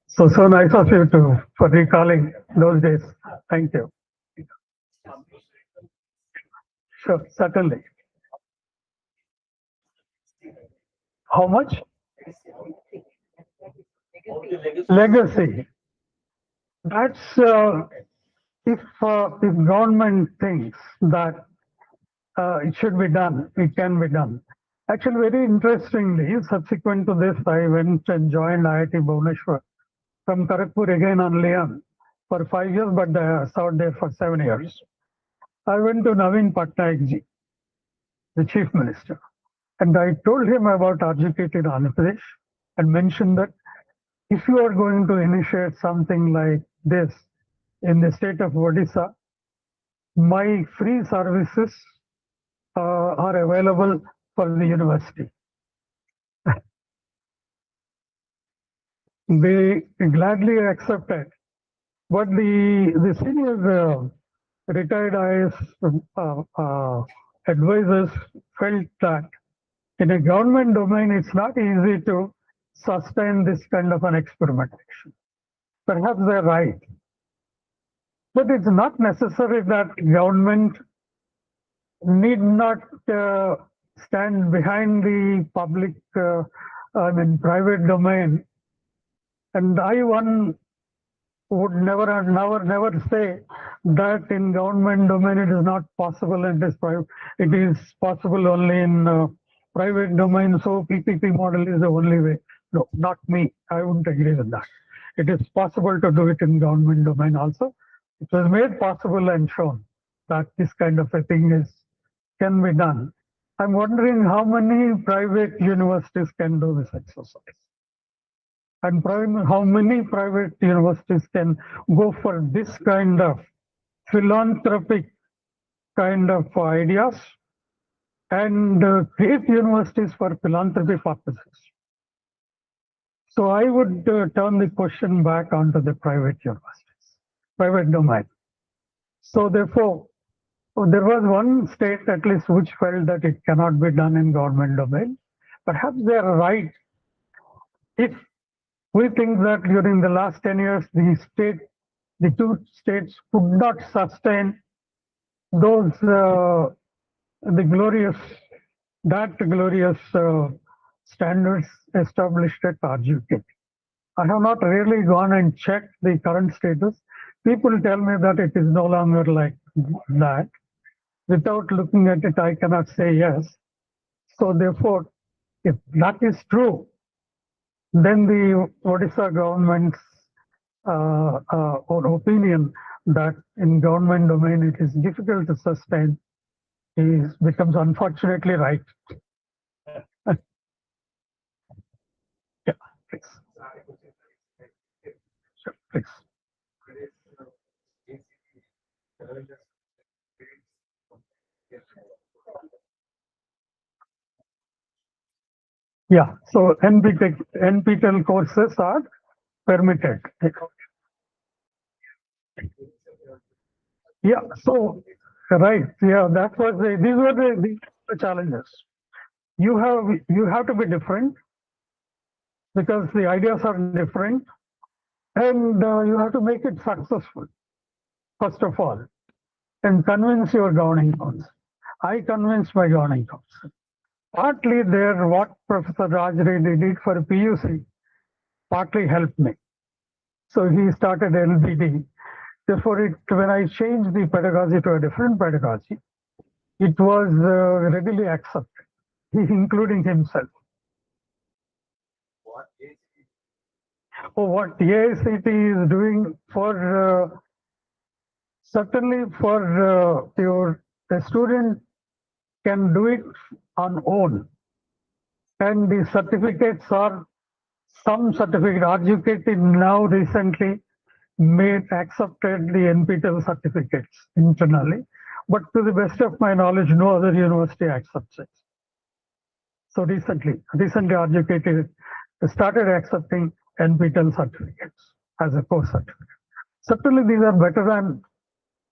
so so nice of you to for recalling those days. Thank you. Sure, certainly. How much? Legacy. That's if government thinks that it should be done, it can be done. Actually, very interestingly, subsequent to this, I went and joined IIT Bhubaneswar from Kharagpur again on Leon for 5 years, but I served there for 7 years. I went to Naveen Patnaik ji, the chief minister, and I told him about RGKT in Andhra Pradesh and mentioned that if you are going to initiate something like this in the state of Odisha, my free services are available for the university. They gladly accepted, but the senior retired IAS advisors felt that in a government domain, it's not easy to sustain this kind of an experimentation. Perhaps they're right, but it's not necessary that government need not stand behind the public, private domain. And one would never say that in government domain it is not possible and it is private. It is possible only in private domain. So PPP model is the only way. No, not me. I wouldn't agree with that. It is possible to do it in government domain also. It was made possible and shown that this kind of a thing can be done. I'm wondering how many private universities can do this exercise, and how many private universities can go for this kind of philanthropic kind of ideas and create universities for philanthropy purposes. So I would turn the question back onto the private universities, private domain. So therefore, there was one state at least which felt that it cannot be done in government domain. Perhaps they are right. If we think that during the last 10 years, the two states could not sustain those glorious standards established at RGK. I have not really gone and checked the current status. People tell me that it is no longer like that. Without looking at it, I cannot say yes. So therefore, if that is true, then the Odisha government's own opinion that in government domain it is difficult to sustain becomes unfortunately right. please. Yeah, so NPTEL courses are permitted. Yeah, so right, yeah, that was these were the challenges. You have to be different because the ideas are different, and you have to make it successful first of all, and convince your governing council. I convinced my governing council. Partly there, what Professor Raj Reddy did for PUC partly helped me. So he started LBD. Therefore, when I changed the pedagogy to a different pedagogy, it was readily accepted, including himself. Oh, what AICT is doing for certainly for the student can do it on own, and the certificates are some certificate. Educated now recently made accepted the NPTEL certificates internally, but to the best of my knowledge, no other university accepts it. So recently educated started accepting NPTEL certificates as a course certificate. Certainly, these are better than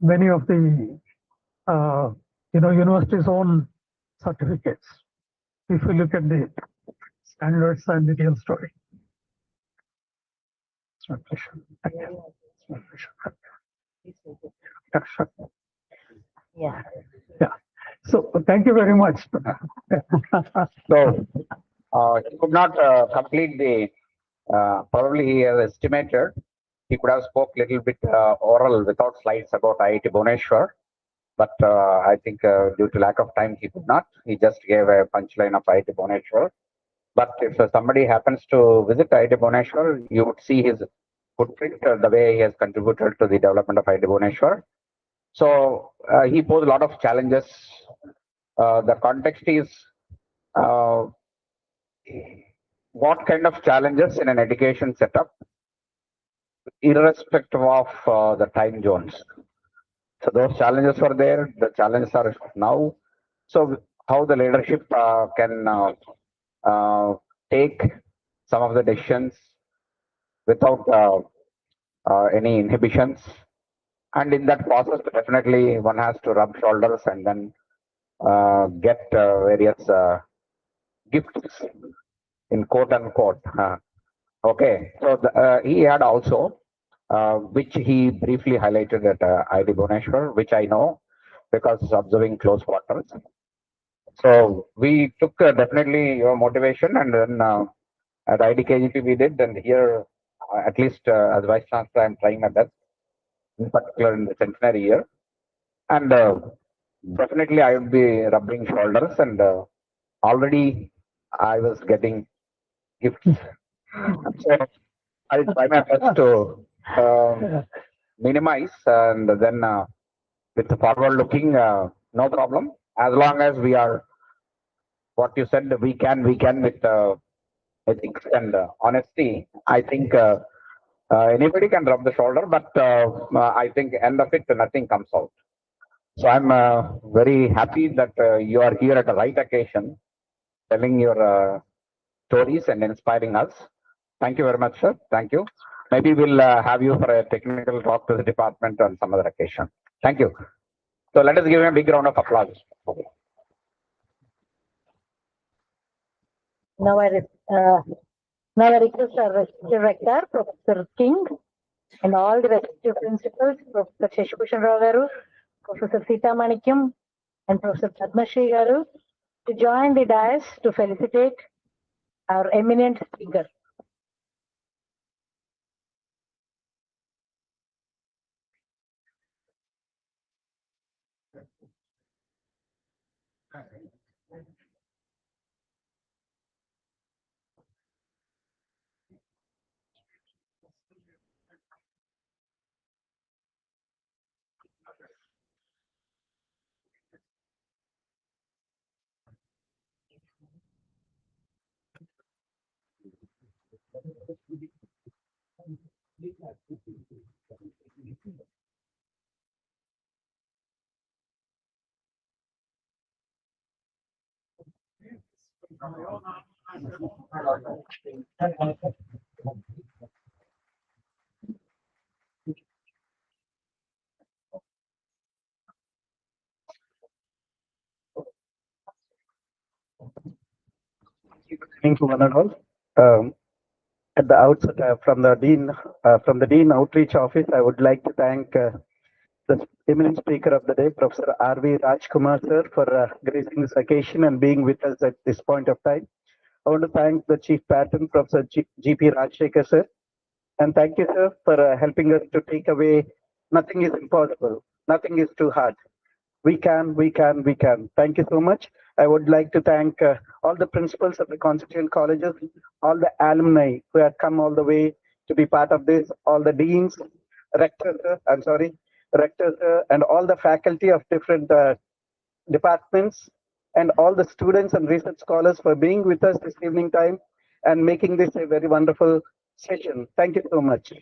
many of the universities' own certificates. If you look at the standards and the real story. It's my pleasure. Thank you. It's my pleasure. Yeah. Yeah. So thank you very much. So he could not complete the, probably he has estimated, he could have spoke little bit oral without slides about IIT Bhubaneswar. But I think due to lack of time, he could not. He just gave a punchline of IIT Bhubaneswar. But if somebody happens to visit IIT Bhubaneswar, you would see his footprint, the way he has contributed to the development of IIT Bhubaneswar. So he posed a lot of challenges. The context is what kind of challenges in an education setup, irrespective of the time zones. So those challenges were there. The challenges are now. So how the leadership can take some of the decisions without any inhibitions, and in that process, definitely one has to rub shoulders and then get various gifts in quote unquote. Okay, so he had also, which he briefly highlighted at IIT Bhubaneswar, which I know because observing close quarters. So we took definitely your motivation, and then at IDKGP we did, and here at least as Vice Chancellor, I'm trying my best, in particular in the centenary year, and definitely I would be rubbing shoulders, and already I was getting gifts. So I'll try my best to minimize, and then with the forward looking, no problem. As long as we are, what you said, we can with ethics and honesty. I think anybody can rub the shoulder, but I think end of it, nothing comes out. So I'm very happy that you are here at the right occasion, telling your stories and inspiring us. Thank you very much, sir. Thank you. Maybe we'll have you for a technical talk to the department on some other occasion. Thank you. So let us give him a big round of applause. Now I request our respective rector, Professor King, and all the respective principals, Professor Shashibhushan Rao Garu, Professor Sita Manikyam, and Professor Padmashri Garu, to join the dais to felicitate our eminent speaker. Thank you, one and all. Um, at the outset, from the Dean Outreach Office, I would like to thank the eminent speaker of the day, Professor R.V. Rajkumar, sir, for gracing this occasion and being with us at this point of time. I want to thank the Chief Patron, Professor G.P. Rajshekar, sir, and thank you, sir, for helping us to take away nothing is impossible, nothing is too hard. We can, we can, we can. Thank you so much. I would like to thank all the principals of the constituent colleges, all the alumni who have come all the way to be part of this, all the deans, rectors, rectors, and all the faculty of different departments, and all the students and research scholars for being with us this evening time and making this a very wonderful session. Thank you so much.